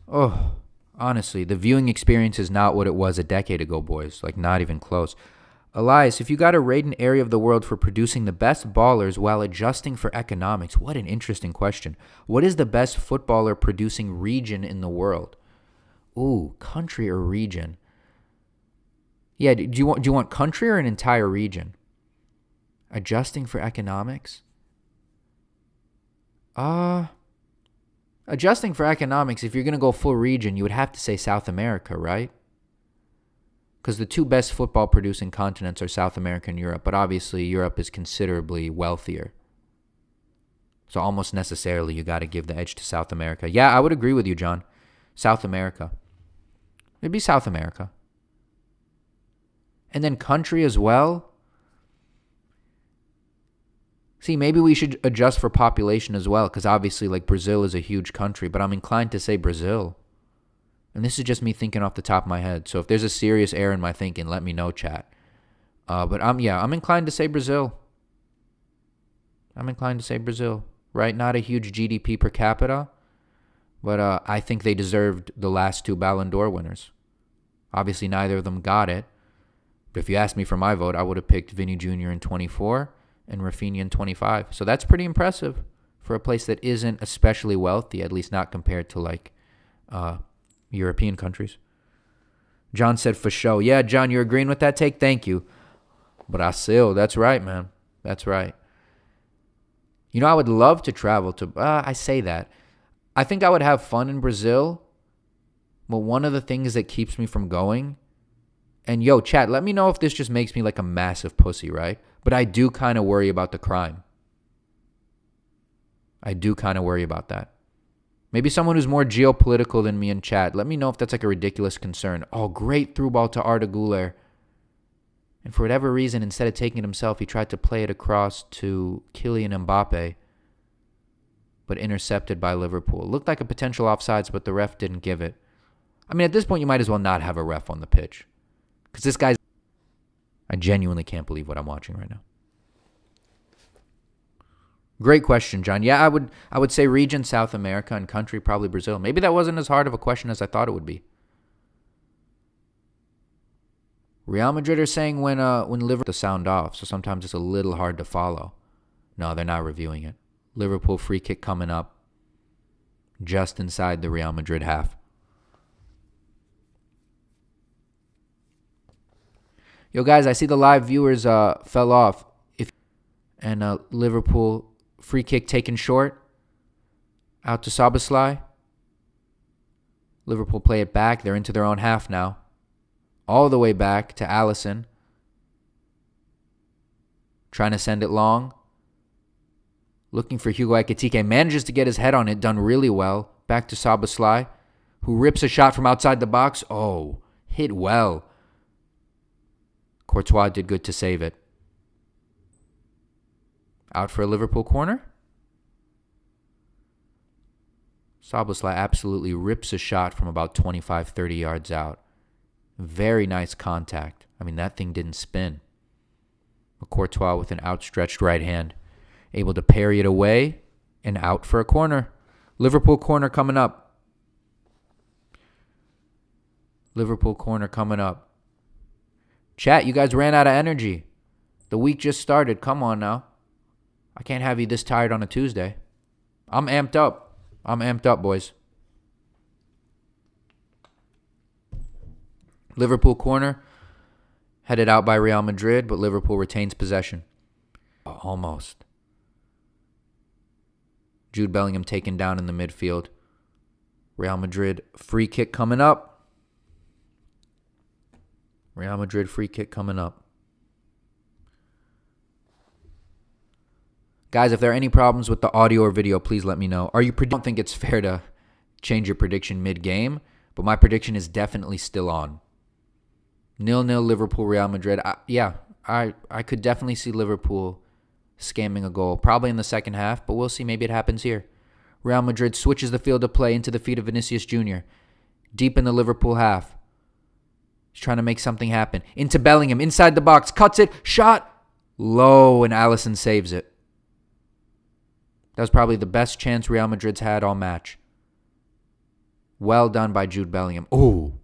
[SPEAKER 1] Oh, honestly, the viewing experience is not what it was a decade ago, boys. Like, not even close. Elias, if you got to rate an area of the world for producing the best ballers while adjusting for economics, what an interesting question. What is the best footballer producing region in the world? Ooh, country or region? Yeah, do you want country or an entire region? Adjusting for economics? Adjusting for economics, if you're going to go full region, you would have to say South America, right? Because the two best football producing continents are South America and Europe, but obviously Europe is considerably wealthier. So almost necessarily you got to give the edge to South America. Yeah, I would agree with you, John. South America. It'd be South America. And then country as well. See, maybe we should adjust for population as well, because obviously, like, Brazil is a huge country, but I'm inclined to say Brazil. And this is just me thinking off the top of my head. So if there's a serious error in my thinking, let me know, chat. But I'm inclined to say Brazil. Right? Not a huge GDP per capita, but I think they deserved the last two Ballon d'Or winners. Obviously, neither of them got it. But if you asked me for my vote, I would have picked Vinny Jr. in 24 and Rafinha in 25. So that's pretty impressive for a place that isn't especially wealthy, at least not compared to, like, European countries. John said for show. Yeah, John, you're agreeing with that take? Thank you. Brazil, that's right, man. That's right. You know, I would love to travel to, I say that. I think I would have fun in Brazil, but one of the things that keeps me from going, and yo, chat, let me know if this just makes me like a massive pussy, right? But I do kind of worry about the crime. I do kind of worry about that. Maybe someone who's more geopolitical than me in chat, let me know if that's like a ridiculous concern. Oh, great through ball to Arda Güler. And for whatever reason, instead of taking it himself, he tried to play it across to Kylian Mbappe, but intercepted by Liverpool. Looked like a potential offsides, but the ref didn't give it. I mean, at this point, you might as well not have a ref on the pitch. Because this guy's... I genuinely can't believe what I'm watching right now. Great question, John. Yeah, I would say region South America and country probably Brazil. Maybe that wasn't as hard of a question as I thought it would be. Real Madrid are saying when Liverpool the sound off, so sometimes it's a little hard to follow. No, they're not reviewing it. Liverpool free kick coming up just inside the Real Madrid half. Yo, guys, I see the live viewers fell off. And Liverpool free kick taken short. Out to Szoboszlai. Liverpool play it back. They're into their own half now. All the way back to Alisson. Trying to send it long. Looking for vTiYQlKuMXb. Manages to get his head on it. Done really well. Back to Szoboszlai, who rips a shot from outside the box. Oh, hit well. Courtois did good to save it. Out for a Liverpool corner. Szoboszlai absolutely rips a shot from about 25, 30 yards out. Very nice contact. I mean, that thing didn't spin. Courtois with an outstretched right hand, able to parry it away and out for a corner. Liverpool corner coming up. Liverpool corner coming up. Chat, you guys ran out of energy. The week just started. Come on now. I can't have you this tired on a Tuesday. I'm amped up. I'm amped up, boys. Liverpool corner. Headed out by Real Madrid, but Liverpool retains possession. Almost. Jude Bellingham taken down in the midfield. Real Madrid free kick coming up. Real Madrid free kick coming up. Guys, if there are any problems with the audio or video, please let me know. I don't think it's fair to change your prediction mid-game, but my prediction is definitely still on. 0-0 Liverpool, Real Madrid. I could definitely see Liverpool scamming a goal, probably in the second half, but we'll see. Maybe it happens here. Real Madrid switches the field of play into the feet of Vinicius Jr. Deep in the Liverpool half. He's trying to make something happen. Into Bellingham, inside the box, cuts it, shot, low, and Alisson saves it. That was probably the best chance Real Madrid's had all match. Well done by Jude Bellingham. Ooh.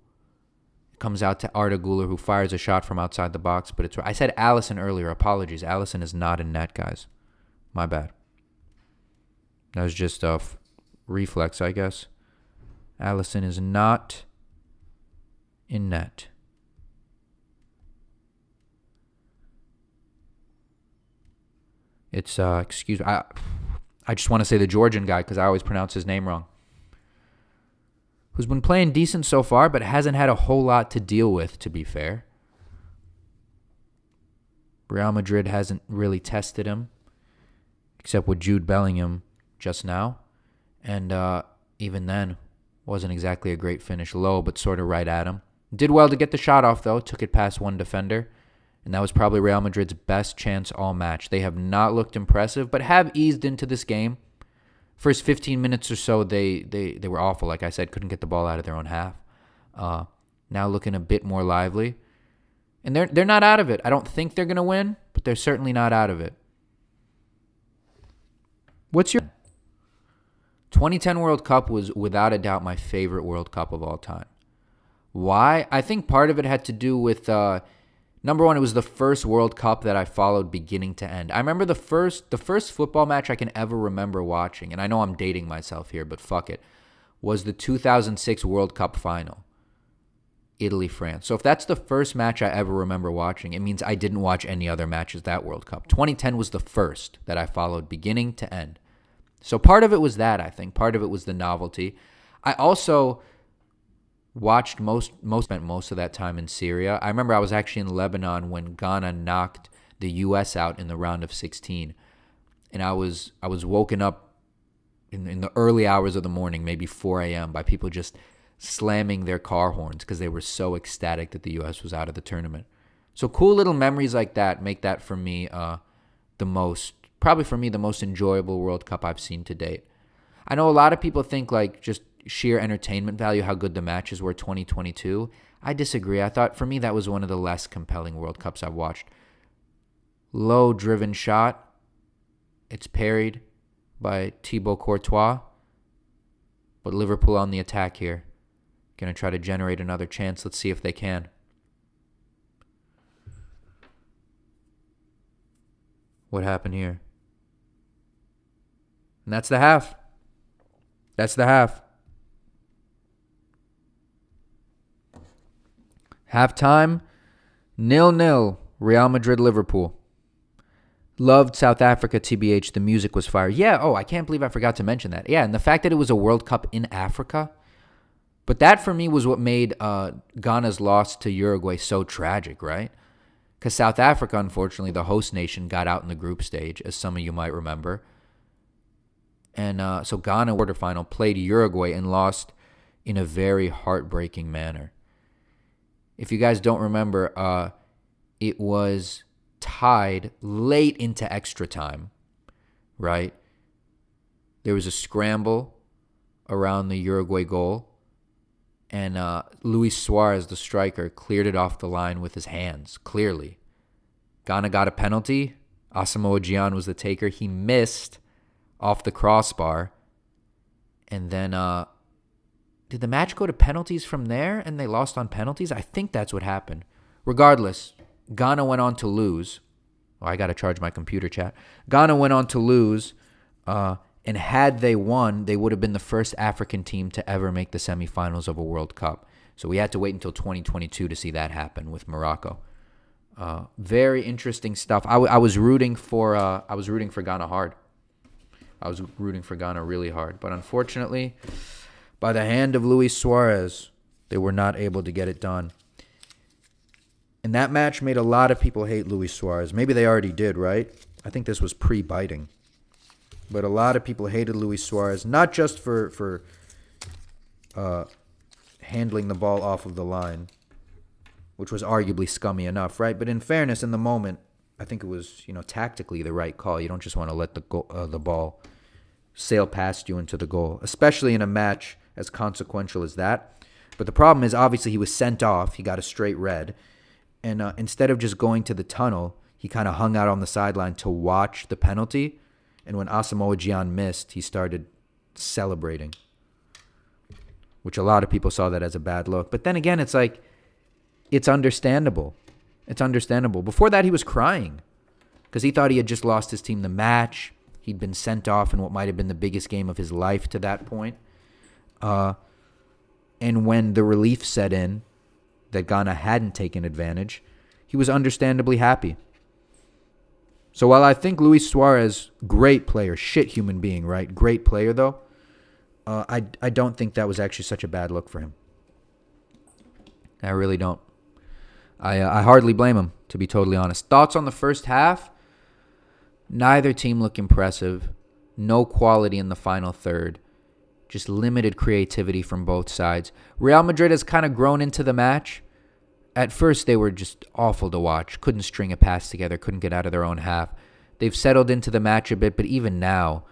[SPEAKER 1] Comes out to Arda Güler, who fires a shot from outside the box, but it's I said Alisson earlier. Apologies. Alisson is not in net, guys. My bad. That was just a reflex, I guess. Alisson is not in net. It's excuse me. I just want to say the Georgian guy because I always pronounce his name wrong. Who's been playing decent so far, but hasn't had a whole lot to deal with, to be fair. Real Madrid hasn't really tested him, except with Jude Bellingham just now. And even then, wasn't exactly a great finish. Low, but sort of right at him. Did well to get the shot off, though. Took it past one defender. And that was probably Real Madrid's best chance all match. They have not looked impressive, but have eased into this game. First 15 minutes or so, they were awful. Like I said, couldn't get the ball out of their own half. Now looking a bit more lively. And they're not out of it. I don't think they're going to win, but they're certainly not out of it. What's your 2010 World Cup was without a doubt my favorite World Cup of all time. Why? I think part of it had to do with... number one, it was the first World Cup that I followed beginning to end. I remember the first football match I can ever remember watching, and I know I'm dating myself here, but fuck it, was the 2006 World Cup final. Italy-France. So if that's the first match I ever remember watching, it means I didn't watch any other matches that World Cup. 2010 was the first that I followed beginning to end. So part of it was that, I think. Part of it was the novelty. I also... spent most of that time in Syria. I remember I was actually in Lebanon when Ghana knocked the U.S. out in the round of 16. And I was woken up in the early hours of the morning, maybe 4 a.m., by people just slamming their car horns because they were so ecstatic that the U.S. was out of the tournament. So cool little memories like that make that for me the most enjoyable World Cup I've seen to date. I know a lot of people think like just sheer entertainment value, how good the matches were 2022. I disagree. I thought for me that was one of the less compelling World Cups I've watched. Low driven shot. It's parried by Thibaut Courtois. But Liverpool on the attack here. Going to try to generate another chance. Let's see if they can. What happened here? And that's the half. That's the half. Halftime, 0-0, Real Madrid, Liverpool. Loved South Africa, TBH. The music was fire. Yeah, I can't believe I forgot to mention that. Yeah, and the fact that it was a World Cup in Africa. But that, for me, was what made Ghana's loss to Uruguay so tragic, right? Because South Africa, unfortunately, the host nation, got out in the group stage, as some of you might remember. And so Ghana quarterfinal played Uruguay and lost in a very heartbreaking manner. If you guys don't remember, it was tied late into extra time, right? There was a scramble around the Uruguay goal, and Luis Suarez, the striker, cleared it off the line with his hands, clearly. Ghana got a penalty. Asamoah Gyan was the taker. He missed off the crossbar. And then did the match go to penalties from there and they lost on penalties? I think that's what happened. Regardless, Ghana went on to lose. Oh, I got to charge my computer, chat. Ghana went on to lose, and had they won, they would have been the first African team to ever make the semifinals of a World Cup. So we had to wait until 2022 to see that happen with Morocco. Very interesting stuff. I was rooting for Ghana hard. I was rooting for Ghana really hard, but unfortunately, by the hand of Luis Suarez, they were not able to get it done. And that match made a lot of people hate Luis Suarez. Maybe they already did, right? I think this was pre-biting. But a lot of people hated Luis Suarez, not just for handling the ball off of the line, which was arguably scummy enough, right? But in fairness, in the moment, I think it was, tactically the right call. You don't just want to let the ball sail past you into the goal, especially in a match as consequential as that. But the problem is, obviously, he was sent off. He got a straight red. And instead of just going to the tunnel, he kind of hung out on the sideline to watch the penalty. And when Asamoah Gyan missed, he started celebrating, which a lot of people saw that as a bad look. But then again, it's like, it's understandable. It's understandable. Before that, he was crying because he thought he had just lost his team the match. He'd been sent off in what might have been the biggest game of his life to that point. And when the relief set in that Ghana hadn't taken advantage, he was understandably happy. So while I think Luis Suarez, great player, shit human being, right? Great player, though, I don't think that was actually such a bad look for him. I really don't. I hardly blame him, to be totally honest. Thoughts on the first half? Neither team looked impressive. No quality in the final third. Just limited creativity from both sides. Real Madrid has kind of grown into the match. At first, they were just awful to watch. Couldn't string a pass together. Couldn't get out of their own half. They've settled into the match a bit, but even now,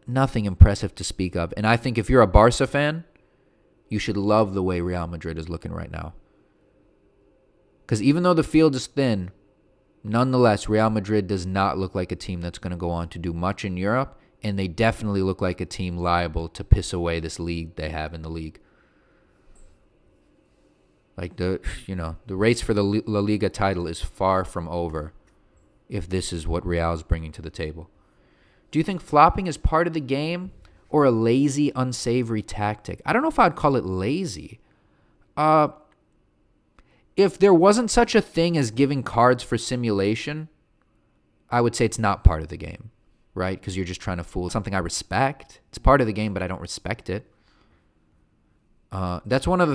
[SPEAKER 1] nothing impressive to speak of. And I think if you're a Barca fan, you should love the way Real Madrid is looking right now. Because even though the field is thin, nonetheless, Real Madrid does not look like a team that's going to go on to do much in Europe, and they definitely look like a team liable to piss away this league they have in the league. Like the race for the La Liga title is far from over if this is what Real is bringing to the table. Do you think flopping is part of the game or a lazy, unsavory tactic? I don't know if I'd call it lazy. If there wasn't such a thing as giving cards for simulation, I would say it's not part of the game, right? Because you're just trying to fool. Something I respect. It's part of the game, but I don't respect it. That's one of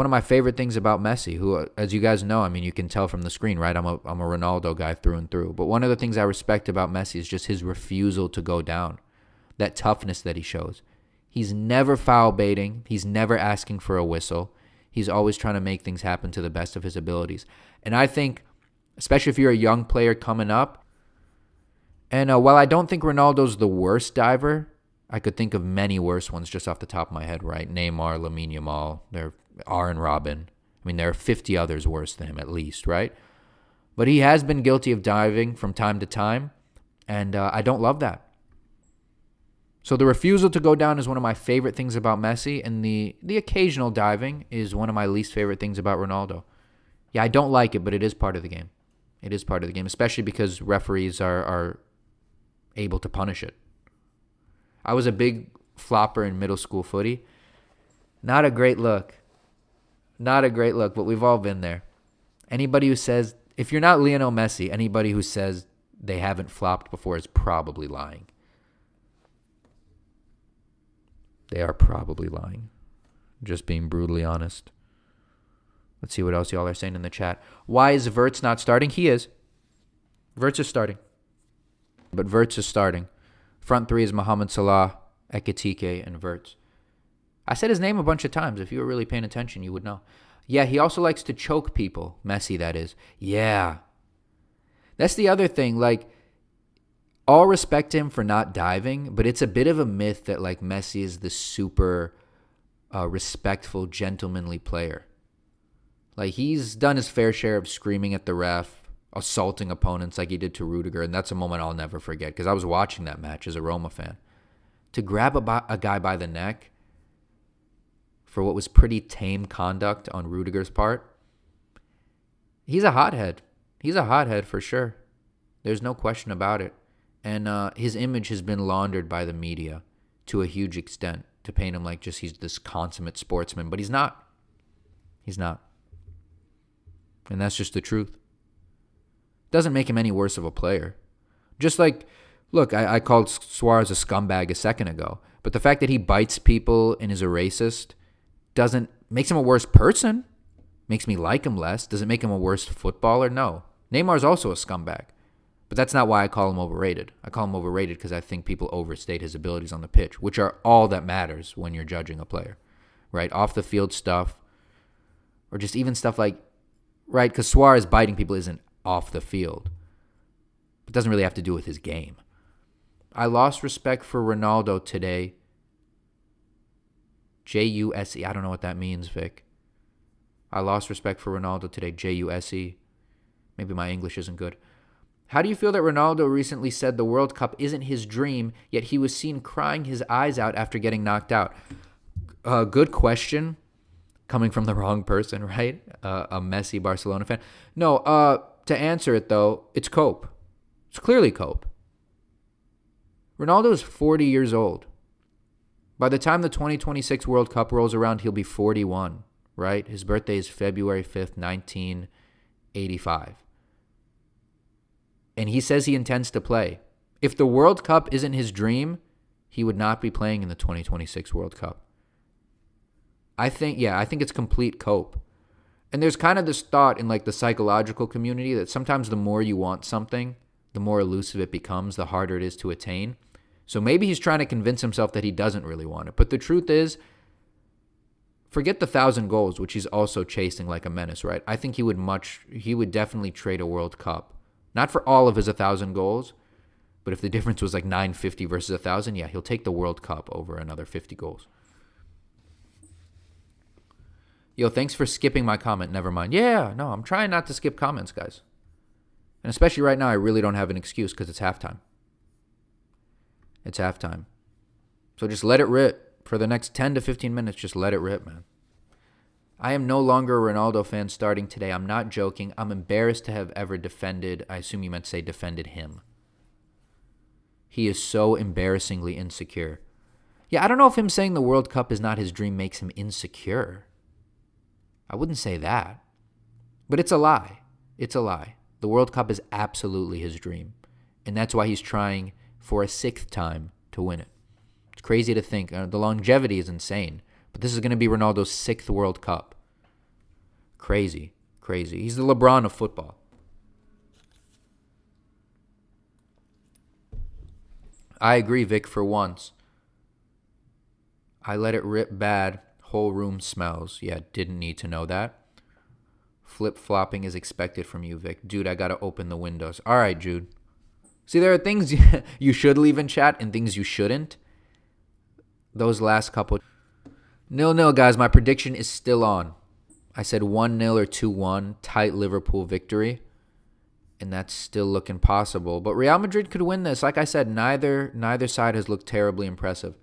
[SPEAKER 1] my favorite things about Messi, who, as you guys know, I mean, you can tell from the screen, right? I'm a Ronaldo guy through and through. But one of the things I respect about Messi is just his refusal to go down, that toughness that he shows. He's never foul baiting. He's never asking for a whistle. He's always trying to make things happen to the best of his abilities. And I think, especially if you're a young player coming up, and while I don't think Ronaldo's the worst diver, I could think of many worse ones just off the top of my head, right? Neymar, Lamine Yamal, there are and Robin. I mean, there are 50 others worse than him at least, right? But he has been guilty of diving from time to time, and I don't love that. So the refusal to go down is one of my favorite things about Messi, and the occasional diving is one of my least favorite things about Ronaldo. Yeah, I don't like it, but it is part of the game. It is part of the game, especially because referees are able to punish it. I was a big flopper in middle school footy. Not a great look. Not a great look, but we've all been there. Anybody who says, if you're not Lionel Messi, anybody who says they haven't flopped before is probably lying. They are probably lying. Just being brutally honest. Let's see what else y'all are saying in the chat. Why is Wirtz not starting? He is. Wirtz is starting. But Wirtz is starting. Front three is Mohamed Salah, Ekitike, and Wirtz. I said his name a bunch of times. If you were really paying attention, you would know. Yeah, he also likes to choke people. Messi, that is. Yeah. That's the other thing. Like, all respect to him for not diving, but it's a bit of a myth that, like, Messi is the super respectful, gentlemanly player. Like, he's done his fair share of screaming at the ref, assaulting opponents like he did to Rudiger, and that's a moment I'll never forget because I was watching that match as a Roma fan. To grab a guy by the neck for what was pretty tame conduct on Rudiger's part, he's a hothead. He's a hothead for sure. There's no question about it. And his image has been laundered by the media to a huge extent to paint him like just he's this consummate sportsman, but he's not. He's not. And that's just the truth. Doesn't make him any worse of a player. Just like, look, I called Suarez a scumbag a second ago, but the fact that he bites people and is a racist makes him a worse person. Makes me like him less. Does it make him a worse footballer? No. Neymar's also a scumbag. But that's not why I call him overrated. I call him overrated because I think people overstate his abilities on the pitch, which are all that matters when you're judging a player, right? Off the field stuff, or just even stuff like, right? Because Suarez biting people isn't off the field. It doesn't really have to do with his game. I lost respect for Ronaldo today. J-U-S-E. I don't know what that means, Vic. I lost respect for Ronaldo today. J-U-S-E. Maybe my English isn't good. How do you feel that Ronaldo recently said the World Cup isn't his dream, yet he was seen crying his eyes out after getting knocked out? Good question. Coming from the wrong person, right? A Messi Barcelona fan. No, to answer it, though, it's cope. It's clearly cope. Ronaldo is 40 years old. By the time the 2026 World Cup rolls around, he'll be 41, right? His birthday is February 5th, 1985. And he says he intends to play. If the World Cup isn't his dream, he would not be playing in the 2026 World Cup. I think it's complete cope. And there's kind of this thought in like the psychological community that sometimes the more you want something, the more elusive it becomes, the harder it is to attain. So maybe he's trying to convince himself that he doesn't really want it. But the truth is, forget the 1,000 goals, which he's also chasing like a menace, right? I think he would definitely trade a World Cup. Not for all of his 1,000 goals, but if the difference was like 950 versus 1,000, yeah, he'll take the World Cup over another 50 goals. Yo, thanks for skipping my comment. Never mind. Yeah, no, I'm trying not to skip comments, guys. And especially right now, I really don't have an excuse because it's halftime. It's halftime. So just let it rip. For the next 10 to 15 minutes, just let it rip, man. I am no longer a Ronaldo fan starting today. I'm not joking. I'm embarrassed to have ever defended. I assume you meant to say defended him. He is so embarrassingly insecure. Yeah, I don't know if him saying the World Cup is not his dream makes him insecure. I wouldn't say that. But it's a lie. It's a lie. The World Cup is absolutely his dream. And that's why he's trying for a 6th time to win it. It's crazy to think. The longevity is insane. But this is going to be Ronaldo's 6th World Cup. Crazy. Crazy. He's the LeBron of football. I agree, Vic, for once. I let it rip bad. Whole room smells. Yeah, didn't need to know that. Flip-flopping is expected from you, Vic. Dude, I got to open the windows. All right, Jude. See, there are things you should leave in chat and things you shouldn't. Those last couple... 0-0, guys. My prediction is still on. I said 1-0 or 2-1. Tight Liverpool victory. And that's still looking possible. But Real Madrid could win this. Like I said, neither side has looked terribly impressive.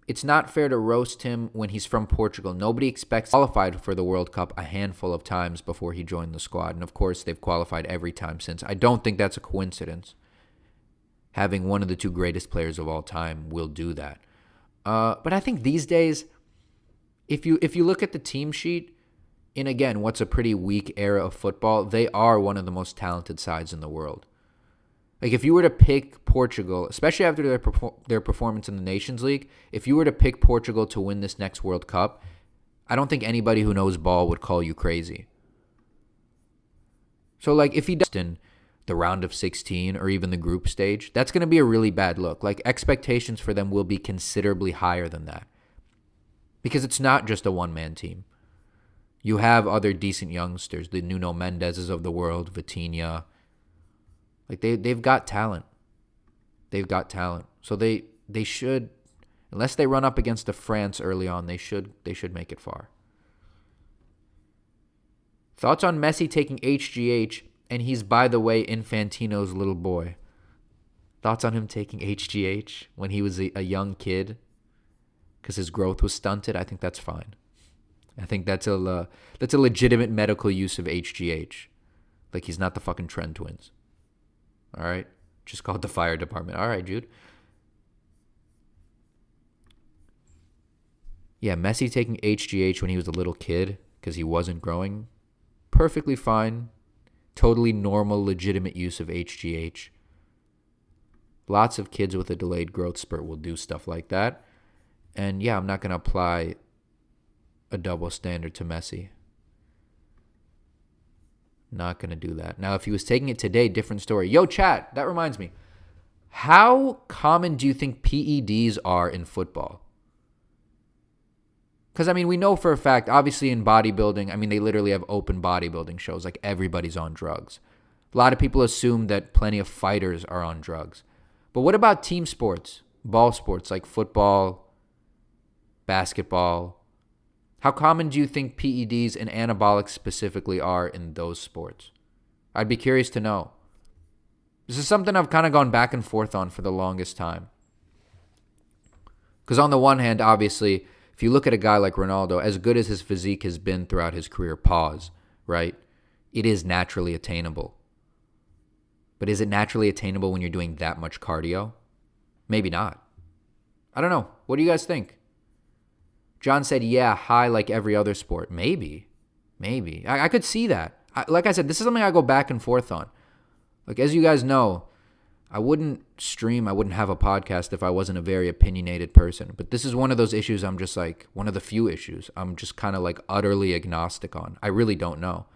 [SPEAKER 1] It's not fair to roast him when he's from Portugal. Nobody expects qualified for the World Cup a handful of times before he joined the squad. And, of course, they've qualified every time since. I don't think that's a coincidence. Having one of the 2 greatest players of all time will do that. But I think these days, if you look at the team sheet, in, again, what's a pretty weak era of football, they are one of the most talented sides in the world. Like, if you were to pick Portugal, especially after their performance in the Nations League, if you were to pick Portugal to win this next World Cup, I don't think anybody who knows ball would call you crazy. So, like, if he does, the round of 16 or even the group stage, that's going to be a really bad look. Like, expectations for them will be considerably higher than that because it's not just a one-man team. You have other decent youngsters, the Nuno Mendezes of the world, vTiYQlKuMXb. Like, they've got talent. They've got talent. So they should, unless they run up against the France early on, they should make it far. Thoughts on Messi taking HGH, and he's, by the way, Infantino's little boy. Thoughts on him taking HGH when he was a young kid because his growth was stunted? I think that's fine. I think that's a legitimate medical use of HGH. Like, he's not the fucking Trend twins. All right? Just call it the fire department. All right, Jude. Yeah, Messi taking HGH when he was a little kid because he wasn't growing. Perfectly fine. Totally normal, legitimate use of HGH. Lots of kids with a delayed growth spurt will do stuff like that. And yeah, I'm not going to apply a double standard to Messi. Not going to do that. Now, if he was taking it today, different story. Yo, chat, that reminds me. How common do you think PEDs are in football? Because, I mean, we know for a fact, obviously in bodybuilding, I mean, they literally have open bodybuilding shows. Like, everybody's on drugs. A lot of people assume that plenty of fighters are on drugs. But what about team sports, ball sports like football, basketball? How common do you think PEDs and anabolics specifically are in those sports? I'd be curious to know. This is something I've kind of gone back and forth on for the longest time. Because on the one hand, obviously, if you look at a guy like Ronaldo, as good as his physique has been throughout his career, right? It is naturally attainable. But is it naturally attainable when you're doing that much cardio? Maybe not. I don't know. What do you guys think? John said, yeah, high like every other sport. Maybe. I could see that. Like I said, this is something I go back and forth on. Like, as you guys know, I wouldn't stream, I wouldn't have a podcast if I wasn't a very opinionated person. But this is one of those issues I'm just like, one of the few issues I'm just kind of like utterly agnostic on. I really don't know.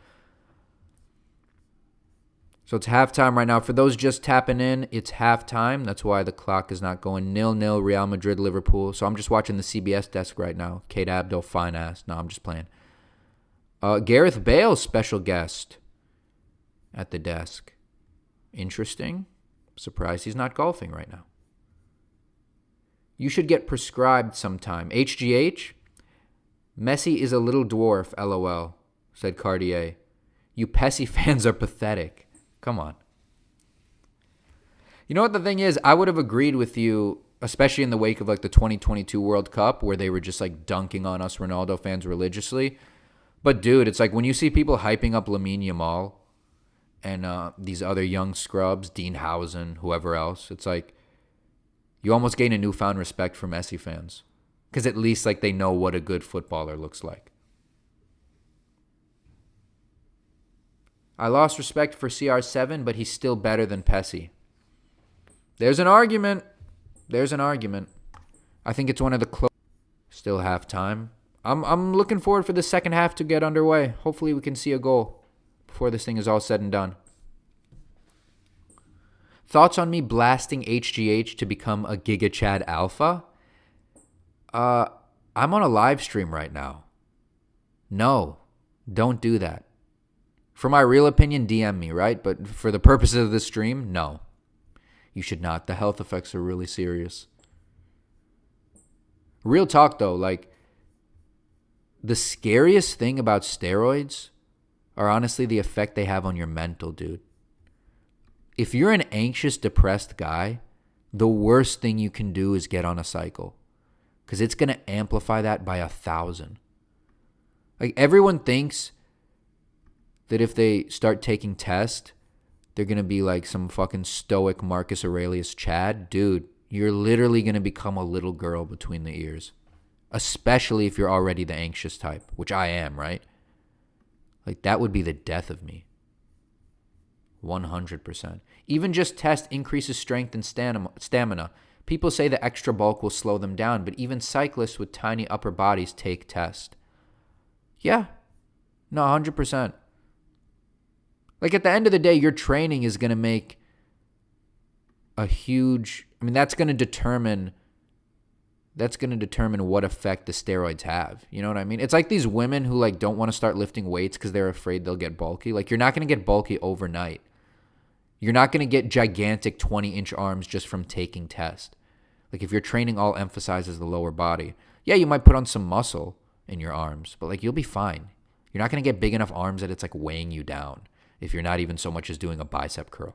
[SPEAKER 1] So it's halftime right now. For those just tapping in, it's halftime. That's why the clock is not going 0-0 Real Madrid, Liverpool. So I'm just watching the CBS desk right now. Kate Abdo, fine ass. No, I'm just playing. Gareth Bale, special guest at the desk. Interesting. Surprised he's not golfing right now. You should get prescribed sometime. HGH? Messi is a little dwarf, LOL, said Cartier. You Pessy fans are pathetic. Come on. You know what the thing is? I would have agreed with you, especially in the wake of like the 2022 World Cup where they were just like dunking on us Ronaldo fans religiously. But dude, it's like when you see people hyping up Lamine Yamal and these other young scrubs, Dean Housen, whoever else, it's like you almost gain a newfound respect for Messi fans because at least like they know what a good footballer looks like. I lost respect for CR7, but he's still better than Pessy. There's an argument. I think it's one of the close. Still halftime. I'm looking forward for the second half to get underway. Hopefully we can see a goal before this thing is all said and done. Thoughts on me blasting HGH to become a Giga Chad Alpha? I'm on a live stream right now. No, don't do that. For my real opinion, DM me, right? But for the purposes of this stream, no. You should not. The health effects are really serious. Real talk, though, like, the scariest thing about steroids are honestly the effect they have on your mental, dude. If you're an anxious, depressed guy, the worst thing you can do is get on a cycle. Because it's going to amplify that by 1,000. Like, everyone thinks that if they start taking tests, they're going to be like some fucking stoic Marcus Aurelius Chad. Dude, you're literally going to become a little girl between the ears. Especially if you're already the anxious type, which I am, right? Like, that would be the death of me. 100%. Even just test increases strength and stamina. People say the extra bulk will slow them down, but even cyclists with tiny upper bodies take test. Yeah. No, 100%. Like, at the end of the day, your training is going to make a huge... I mean, that's going to determine what effect the steroids have. You know what I mean? It's like these women who, like, don't want to start lifting weights because they're afraid they'll get bulky. Like, you're not going to get bulky overnight. You're not going to get gigantic 20-inch arms just from taking test. Like, if your training all emphasizes the lower body, yeah, you might put on some muscle in your arms, but, like, you'll be fine. You're not going to get big enough arms that it's, like, weighing you down if you're not even so much as doing a bicep curl.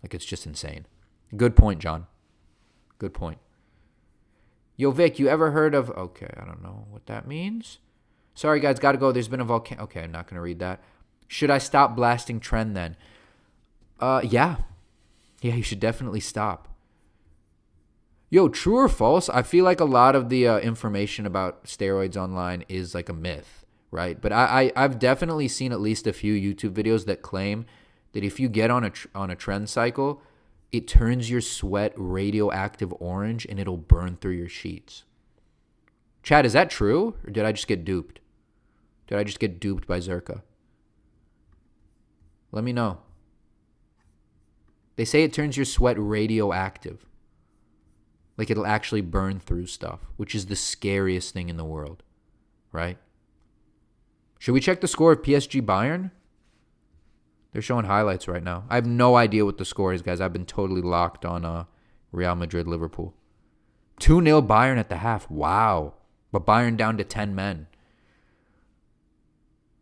[SPEAKER 1] Like, it's just insane. Good point, John. Good point. Yo, Vic, you ever heard of... Okay, I don't know what that means. Sorry, guys, got to go. There's been a volcano... Okay, I'm not going to read that. Should I stop blasting Trend then? Yeah. Yeah, you should definitely stop. Yo, true or false? I feel like a lot of the information about steroids online is like a myth, right? But I've definitely seen at least a few YouTube videos that claim that if you get on a trend cycle, it turns your sweat radioactive orange and it'll burn through your sheets. Chad, is that true? Or did I just get duped? Did I just get duped by Zerka? Let me know. They say it turns your sweat radioactive. Like it'll actually burn through stuff, which is the scariest thing in the world, right? Should we check the score of PSG Bayern? They're showing highlights right now. I have no idea what the score is, guys. I've been totally locked on Real Madrid Liverpool. 2-0 Bayern at the half. Wow. But Bayern down to 10 men.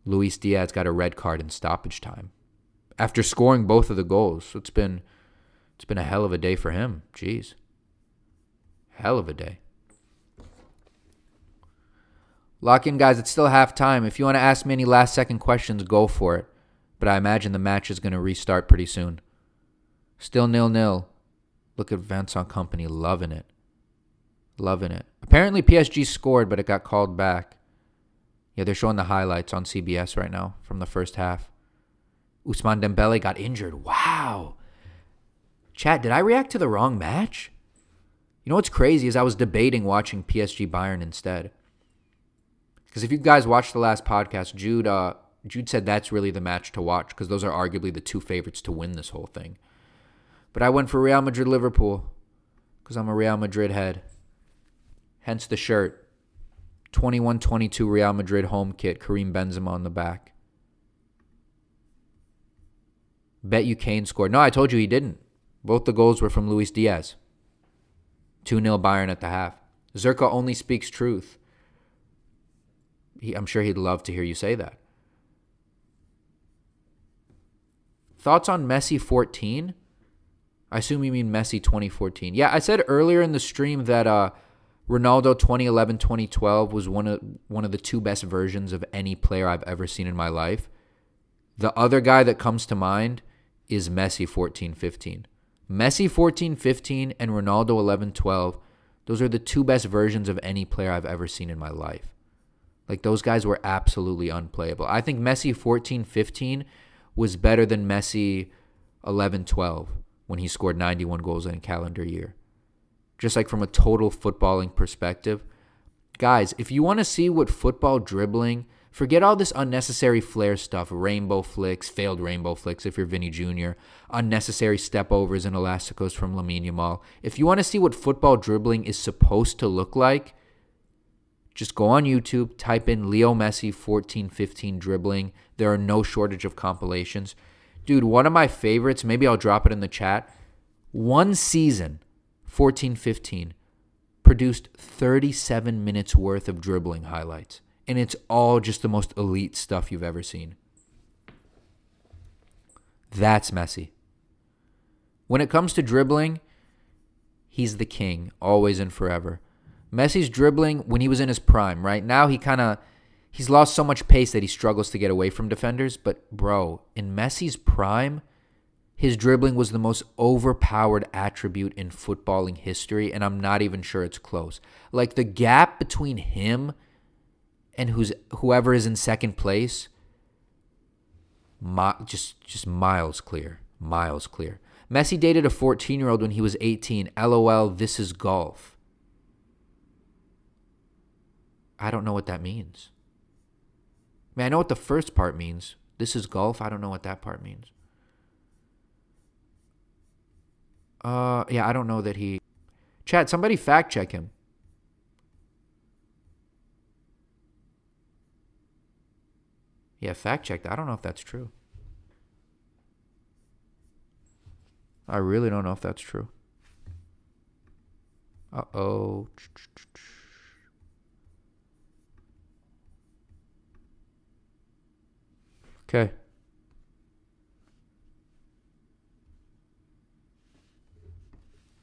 [SPEAKER 1] Luis Diaz got a red card in stoppage time after scoring both of the goals. So it's been a hell of a day for him. Jeez. Hell of a day. Lock in, guys. It's still halftime. If you want to ask me any last-second questions, go for it. But I imagine the match is going to restart pretty soon. Still 0-0. Look at Vincent Kompany loving it. Loving it. Apparently PSG scored, but it got called back. Yeah, they're showing the highlights on CBS right now from the first half. Ousmane Dembele got injured. Wow. Chat, did I react to the wrong match? You know what's crazy is I was debating watching PSG Bayern instead. Because if you guys watched the last podcast, Jude said that's really the match to watch because those are arguably the two favorites to win this whole thing. But I went for Real Madrid Liverpool because I'm a Real Madrid head. Hence the shirt. 21-22 Real Madrid home kit. Karim Benzema on the back. Bet you Kane scored. No, I told you he didn't. Both the goals were from Luis Diaz. 2-0 Bayern at the half. Zerka only speaks truth. I'm sure he'd love to hear you say that. Thoughts on Messi 14? I assume you mean Messi 2014. Yeah, I said earlier in the stream that Ronaldo 2011-2012 was one of the two best versions of any player I've ever seen in my life. The other guy that comes to mind is Messi 14-15. Messi 14-15 and Ronaldo 11-12, those are the two best versions of any player I've ever seen in my life. Like, those guys were absolutely unplayable. I think Messi 14-15 was better than Messi 11-12 when he scored 91 goals in a calendar year. Just like from a total footballing perspective. Guys, if you want to see what football dribbling, forget all this unnecessary flair stuff, rainbow flicks, failed rainbow flicks if you're Vinny Jr., unnecessary stepovers and elasticos from Lamine Yamal. If you want to see what football dribbling is supposed to look like, just go on YouTube, type in Leo Messi 14-15 dribbling. There are no shortage of compilations. Dude, one of my favorites, maybe I'll drop it in the chat. One season, 14-15, produced 37 minutes worth of dribbling highlights. And it's all just the most elite stuff you've ever seen. That's Messi. When it comes to dribbling, he's the king, always and forever. Messi's dribbling when he was in his prime, right? Now he's lost so much pace that he struggles to get away from defenders. But, bro, in Messi's prime, his dribbling was the most overpowered attribute in footballing history, and I'm not even sure it's close. Like, the gap between him and whoever is in second place, just miles clear. Miles clear. Messi dated a 14-year-old when he was 18. LOL, this is golf. I don't know what that means. I mean, I know what the first part means. This is golf. I don't know what that part means. Yeah, I don't know that he... Chat, somebody fact check him. Yeah, fact checked. I don't know if that's true. I really don't know if that's true. Uh-oh. Okay.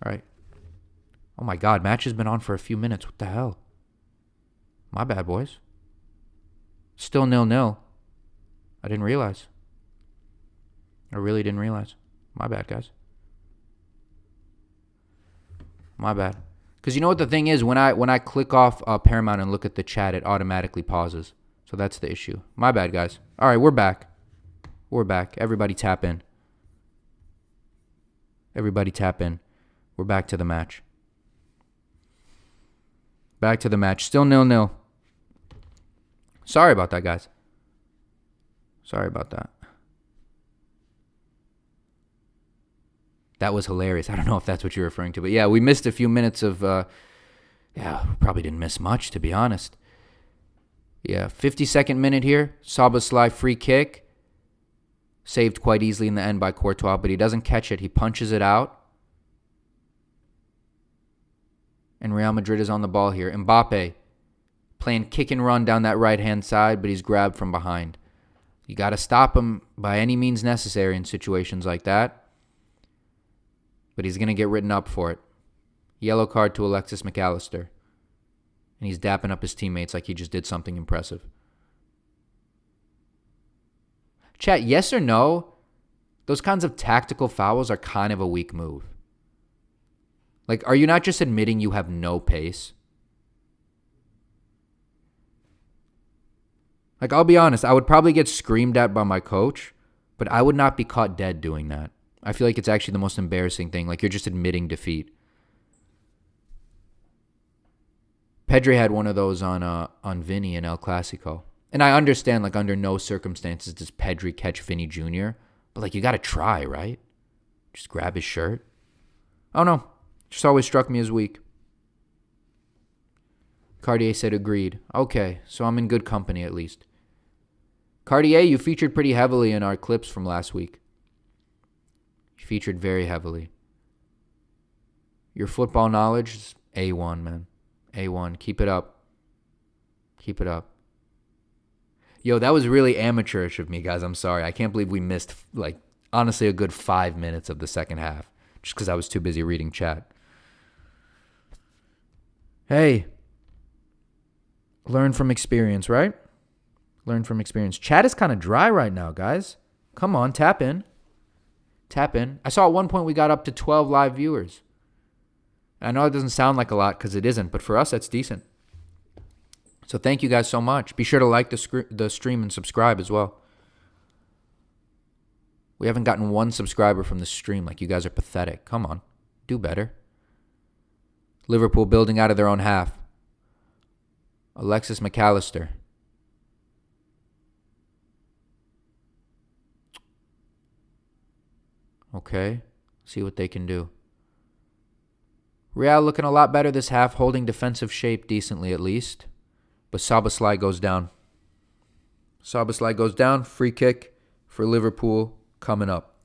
[SPEAKER 1] All right. Oh my God, match has been on for a few minutes. What the hell? My bad, boys. Still 0-0. I didn't realize. I really didn't realize. My bad, guys. My bad. Because you know what the thing is? When I click off Paramount and look at the chat, it automatically pauses. So that's the issue. My bad, guys. All right, we're back. We're back. Everybody tap in. Everybody tap in. We're back to the match. Back to the match. Still 0-0. Sorry about that, guys. Sorry about that. That was hilarious. I don't know if that's what you're referring to. But yeah, we missed a few minutes of... probably didn't miss much, to be honest. Yeah, 52nd minute here. Szoboszlai free kick. Saved quite easily in the end by Courtois, but he doesn't catch it. He punches it out. And Real Madrid is on the ball here. Mbappe playing kick and run down that right-hand side, but he's grabbed from behind. You got to stop him by any means necessary in situations like that. But he's going to get written up for it. Yellow card to Alexis McAllister. And he's dapping up his teammates like he just did something impressive. Chat, yes or no? Those kinds of tactical fouls are kind of a weak move. Like, are you not just admitting you have no pace? Like, I'll be honest, I would probably get screamed at by my coach, but I would not be caught dead doing that. I feel like it's actually the most embarrassing thing. Like, you're just admitting defeat. Pedri had one of those on Vinny in El Clasico. And I understand, like, under no circumstances does Pedri catch Vinny Jr., but, like, you got to try, right? Just grab his shirt. I don't know. Just always struck me as weak. Cartier said agreed. Okay, so I'm in good company at least. Cartier, you featured pretty heavily in our clips from last week. You featured very heavily. Your football knowledge is A1, man. A1. Keep it up. Keep it up. Yo, that was really amateurish of me, guys. I'm sorry. I can't believe we missed, like, honestly, a good 5 minutes of the second half just because I was too busy reading chat. Hey, learn from experience, right? Learn from experience. Chat is kind of dry right now, guys. Come on, tap in. Tap in. I saw at one point we got up to 12 live viewers. I know it doesn't sound like a lot because it isn't, but for us, that's decent. So thank you guys so much. Be sure to like the stream and subscribe as well. We haven't gotten one subscriber from the stream. Like, you guys are pathetic. Come on. Do better. Liverpool building out of their own half. Alexis McAllister. Okay. See what they can do. Real looking a lot better this half, holding defensive shape decently at least. But Szoboszlai goes down. Szoboszlai goes down. Free kick for Liverpool coming up.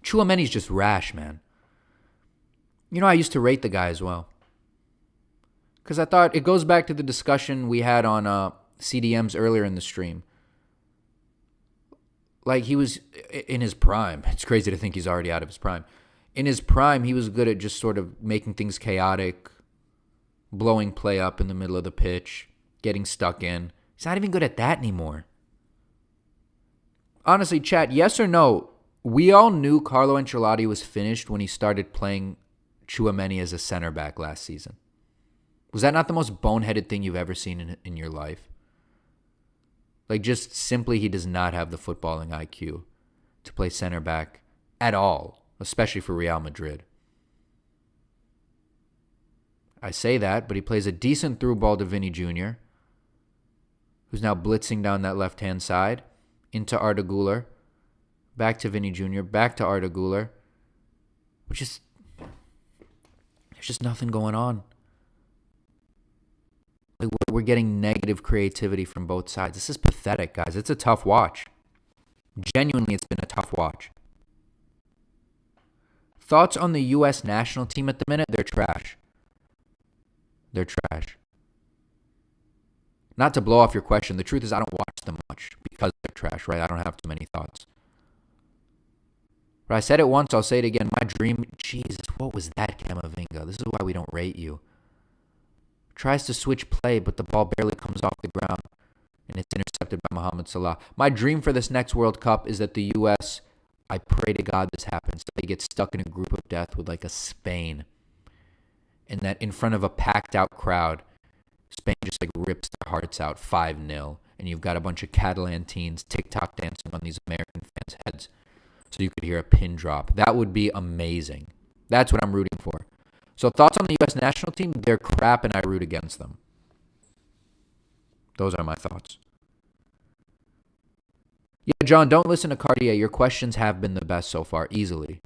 [SPEAKER 1] Tchouaméni's just rash, man. You know, I used to rate the guy as well. Because I thought it goes back to the discussion we had on CDMs earlier in the stream. Like, he was in his prime. It's crazy to think he's already out of his prime. In his prime, he was good at just sort of making things chaotic, blowing play up in the middle of the pitch, getting stuck in. He's not even good at that anymore. Honestly, chat, yes or no, we all knew Carlo Ancelotti was finished when he started playing Tchouaméni as a center back last season. Was that not the most boneheaded thing you've ever seen in your life? Like, just simply, he does not have the footballing IQ to play center back at all, especially for Real Madrid. I say that, but he plays a decent through ball to Vinny Jr., who's now blitzing down that left-hand side into Arda Güler. Back to Vinny Jr., back to Arda Güler. There's just nothing going on. Like, we're getting negative creativity from both sides. This is pathetic, guys. It's a tough watch. Genuinely, it's been a tough watch. Thoughts on the U.S. national team at the minute? They're trash. They're trash. Not to blow off your question, the truth is I don't watch them much because they're trash, right? I don't have too many thoughts. But I said it once, I'll say it again. My dream, Jesus, what was that, Camavinga? This is why we don't rate you. Tries to switch play, but the ball barely comes off the ground, and it's intercepted by Mohamed Salah. My dream for this next World Cup is that the U.S., I pray to God this happens, that they get stuck in a group of death with like a Spain, and that in front of a packed-out crowd, Spain just like rips their hearts out 5-0, and you've got a bunch of Catalan teens TikTok dancing on these American fans' heads so you could hear a pin drop. That would be amazing. That's what I'm rooting for. So thoughts on the U.S. national team? They're crap, and I root against them. Those are my thoughts. Yeah, John, don't listen to Cartier. Your questions have been the best so far, easily.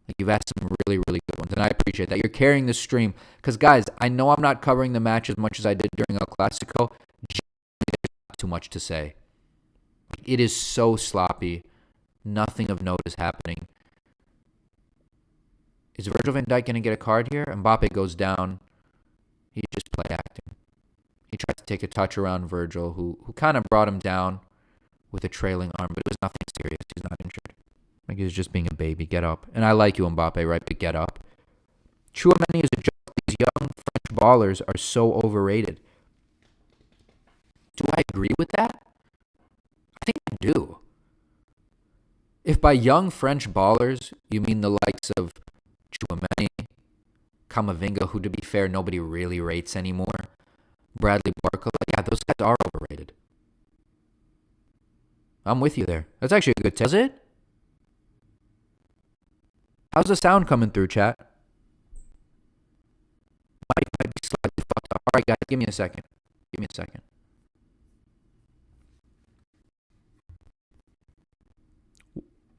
[SPEAKER 1] Like, you've asked some really, really good ones, and I appreciate that. You're carrying the stream. Because, guys, I know I'm not covering the match as much as I did during El Clasico. There's not too much to say. It is so sloppy. Nothing of note is happening. Is Virgil van Dijk going to get a card here? Mbappe goes down. He's just play acting. He tried to take a touch around Virgil, who kind of brought him down with a trailing arm, but it was nothing serious. He's not injured. Like, he was just being a baby. Get up. And I like you, Mbappe, right? But get up. Tchouaméni is a joke. These young French ballers are so overrated. Do I agree with that? I think I do. If by young French ballers, you mean the likes of Tchouaméni, Camavinga, who, to be fair, nobody really rates anymore, Bradley Barcola, yeah, those guys are overrated. I'm with you there. That's actually a good test. Is it? How's the sound coming through, chat? Might be slightly fucked up. All right, guys, give me a second. Give me a second.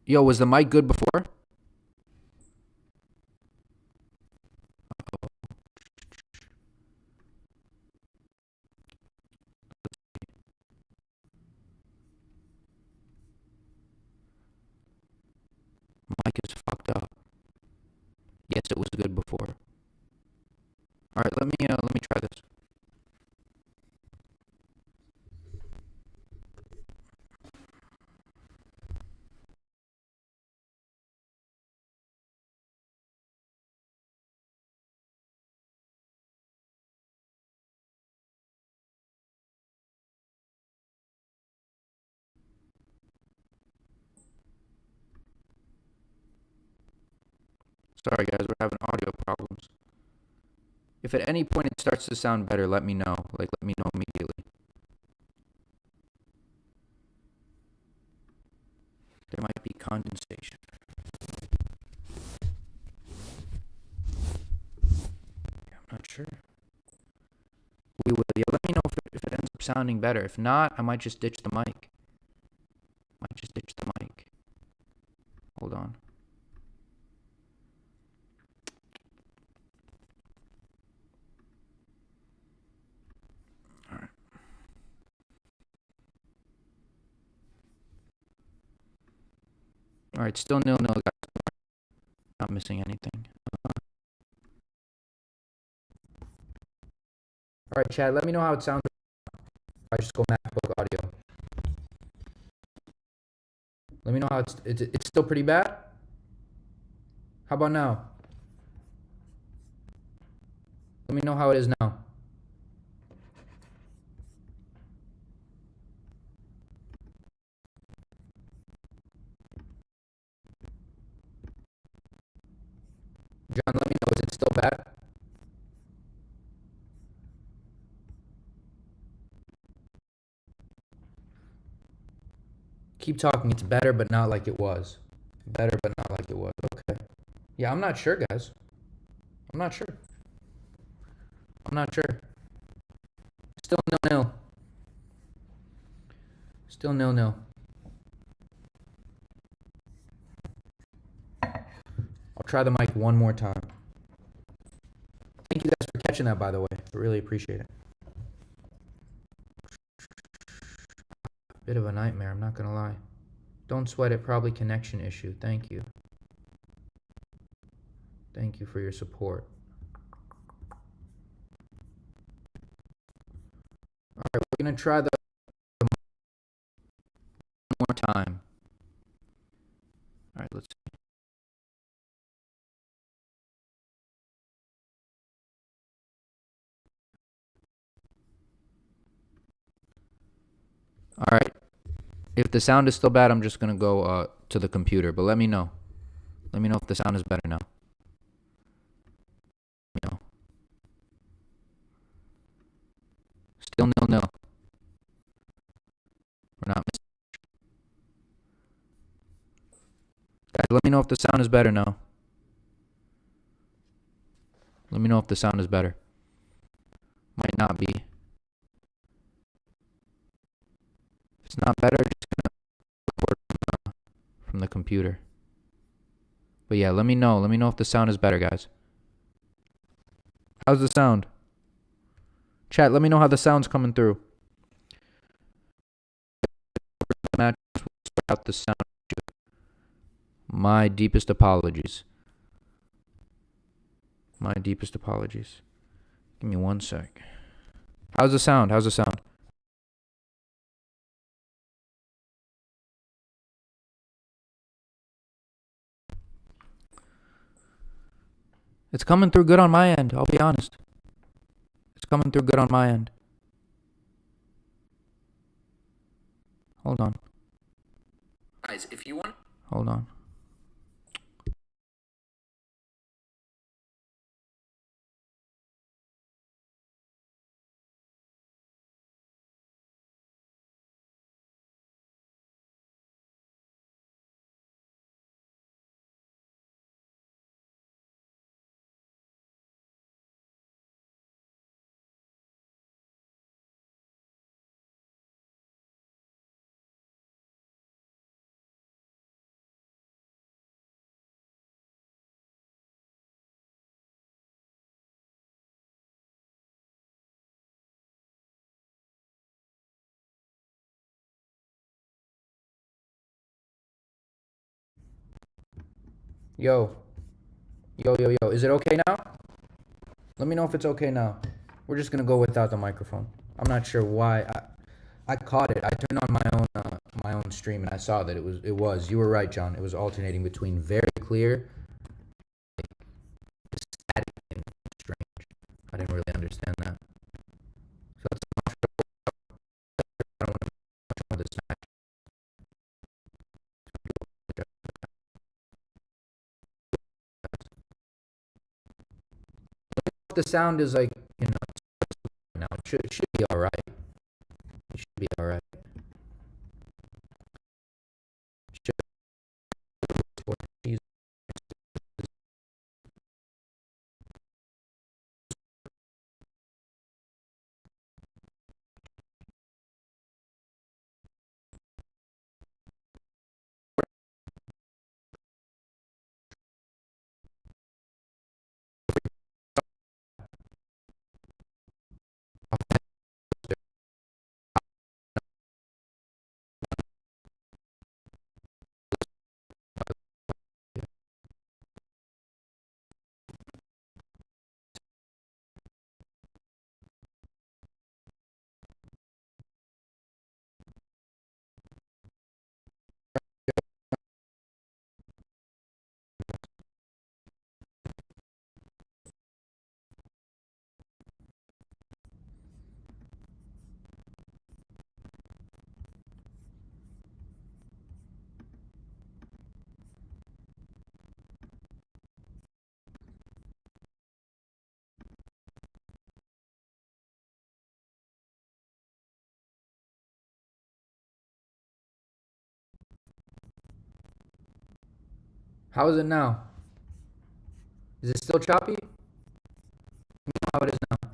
[SPEAKER 1] Yo, was the mic good before? Mic is fucked up. Yes, it was good before. All right, let me try this. Sorry, guys, we're having audio problems. If at any point it starts to sound better, let me know. Like, let me know immediately. There might be condensation. I'm not sure. We will. Yeah, let me know if it ends up sounding better. If not, I might just ditch the mic. Hold on. All right, still 0-0, guys. Not missing anything. All right, Chad, let me know how it sounds. I just go MacBook audio. Let me know how it's still pretty bad. How about now? Let me know how it is now. John, let me know. Is it still bad? Keep talking. It's better, but not like it was. Better, but not like it was. Okay. Yeah, I'm not sure, guys. I'm not sure. I'm not sure. Still nil-nil. Still nil-nil. I'll try the mic one more time. Thank you guys for catching that, by the way. I really appreciate it. Bit of a nightmare, I'm not gonna lie. Don't sweat it, probably connection issue. Thank you. Thank you for your support. Alright, we're gonna try the one more time. Alright, let's see. Alright. If the sound is still bad, I'm just gonna go to the computer, but let me know. Let me know if the sound is better now. Let me know. Still nil-nil. We're not missing. Guys, let me know if the sound is better now. Let me know if the sound is better. Might not be. If it's not better, just gonna record from the computer. But yeah, let me know. Let me know if the sound is better, guys. How's the sound? Chat, let me know how the sound's coming through. Match out the sound. My deepest apologies. My deepest apologies. Give me 1 sec. How's the sound? How's the sound? It's coming through good on my end, I'll be honest. It's coming through good on my end. Hold on. Guys, if you want... Hold on. Yo. Yo. Is it okay now? Let me know if it's okay now. We're just gonna go without the microphone. I'm not sure why. I caught it. I turned on my own stream and I saw that it was. You were right, John. It was alternating between very clear, like, static, and strange. I didn't really understand that. So that's I don't want to touch on this match. If the sound is like, now it should be all right. It should be all right. How is it now? Is it still choppy? How it is now.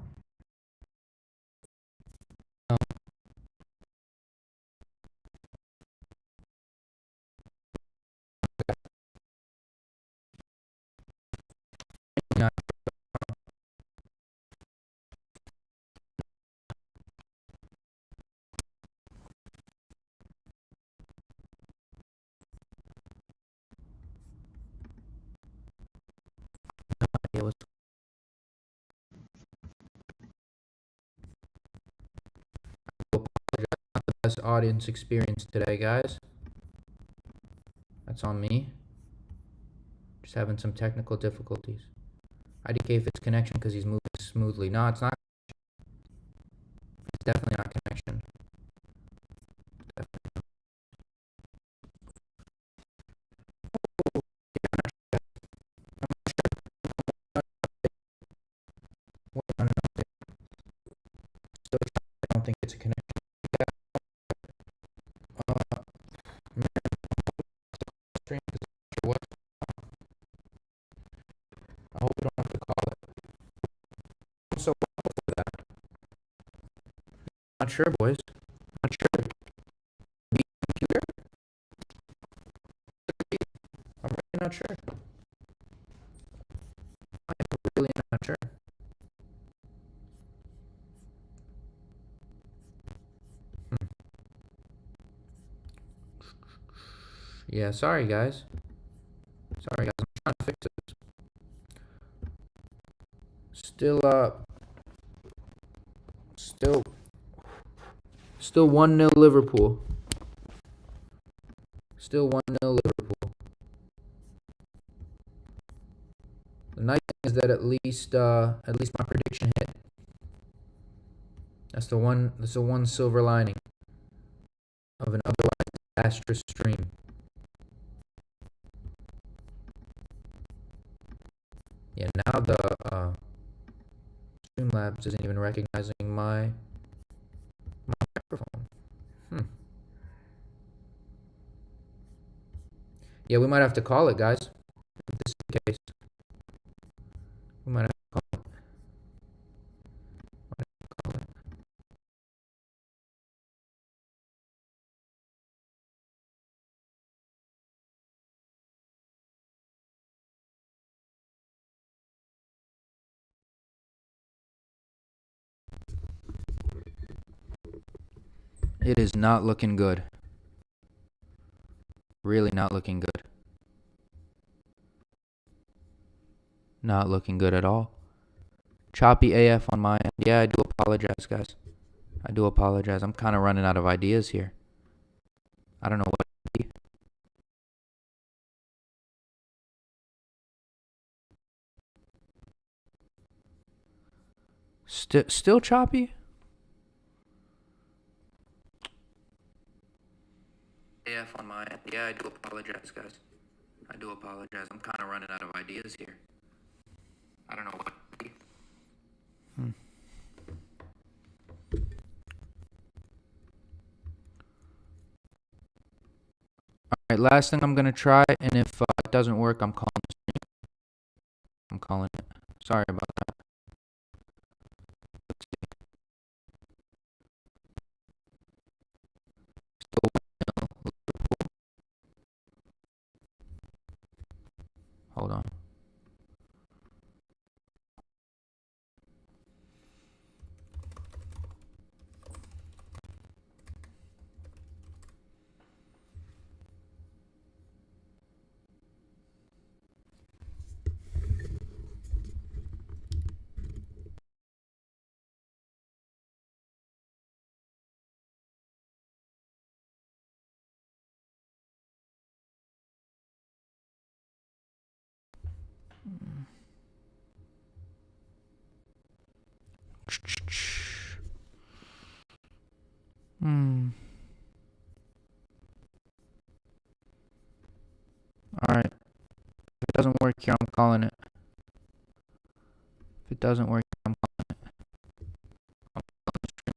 [SPEAKER 1] best audience experience today, guys. That's on me. Just having some technical difficulties. IDK if it's connection because he's moving smoothly. No, it's not. It's definitely not connection. Definitely. So I don't think it's a connection. Stream what? I hope we don't have to call it. I'm so for that. Not sure, boys. Not sure. Computer? I'm really not sure. I'm really not sure. Yeah, sorry guys. Sorry guys, I'm trying to fix this. Still 1-0 Liverpool. Still 1-0 Liverpool. The nice thing is that at least my prediction hit. That's the one silver lining of an otherwise disastrous stream. Yeah, now the Streamlabs isn't even recognizing my microphone. Yeah, we might have to call it, guys. If this is the case, we might have to call it. It is not looking good. Really not looking good. Not looking good at all. Choppy AF on my end. Yeah, I do apologize, guys. I do apologize. I'm kind of running out of ideas here. I don't know what to be. Still choppy? AF on my end. Yeah, I do apologize, guys. I do apologize. I'm kind of running out of ideas here. I don't know what to be. Alright, last thing I'm going to try, and if it doesn't work, I'm calling the stream. I'm calling it. Sorry about that. Let's see. Still 1-0 Liverpool. Hold on. Alright. If it doesn't work here, I'm calling it. If it doesn't work, I'm calling it. I'm calling the stream.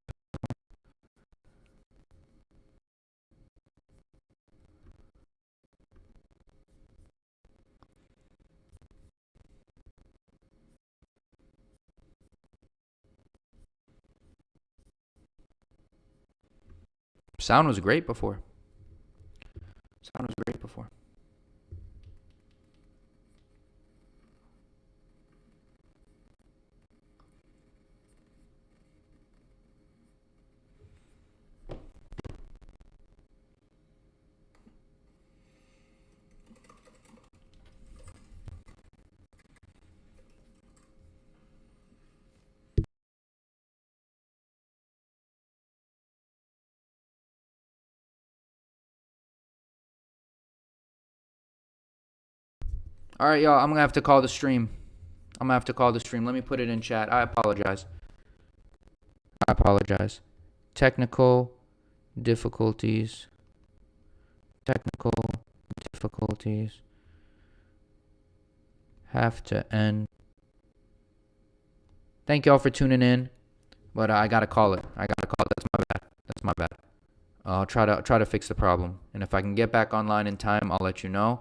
[SPEAKER 1] Sound was great before. Sound was great before. All right, y'all. I'm going to have to call the stream. Let me put it in chat. I apologize. Technical difficulties. Have to end. Thank y'all for tuning in. But I got to call it. That's my bad. I'll try to fix the problem. And if I can get back online in time, I'll let you know.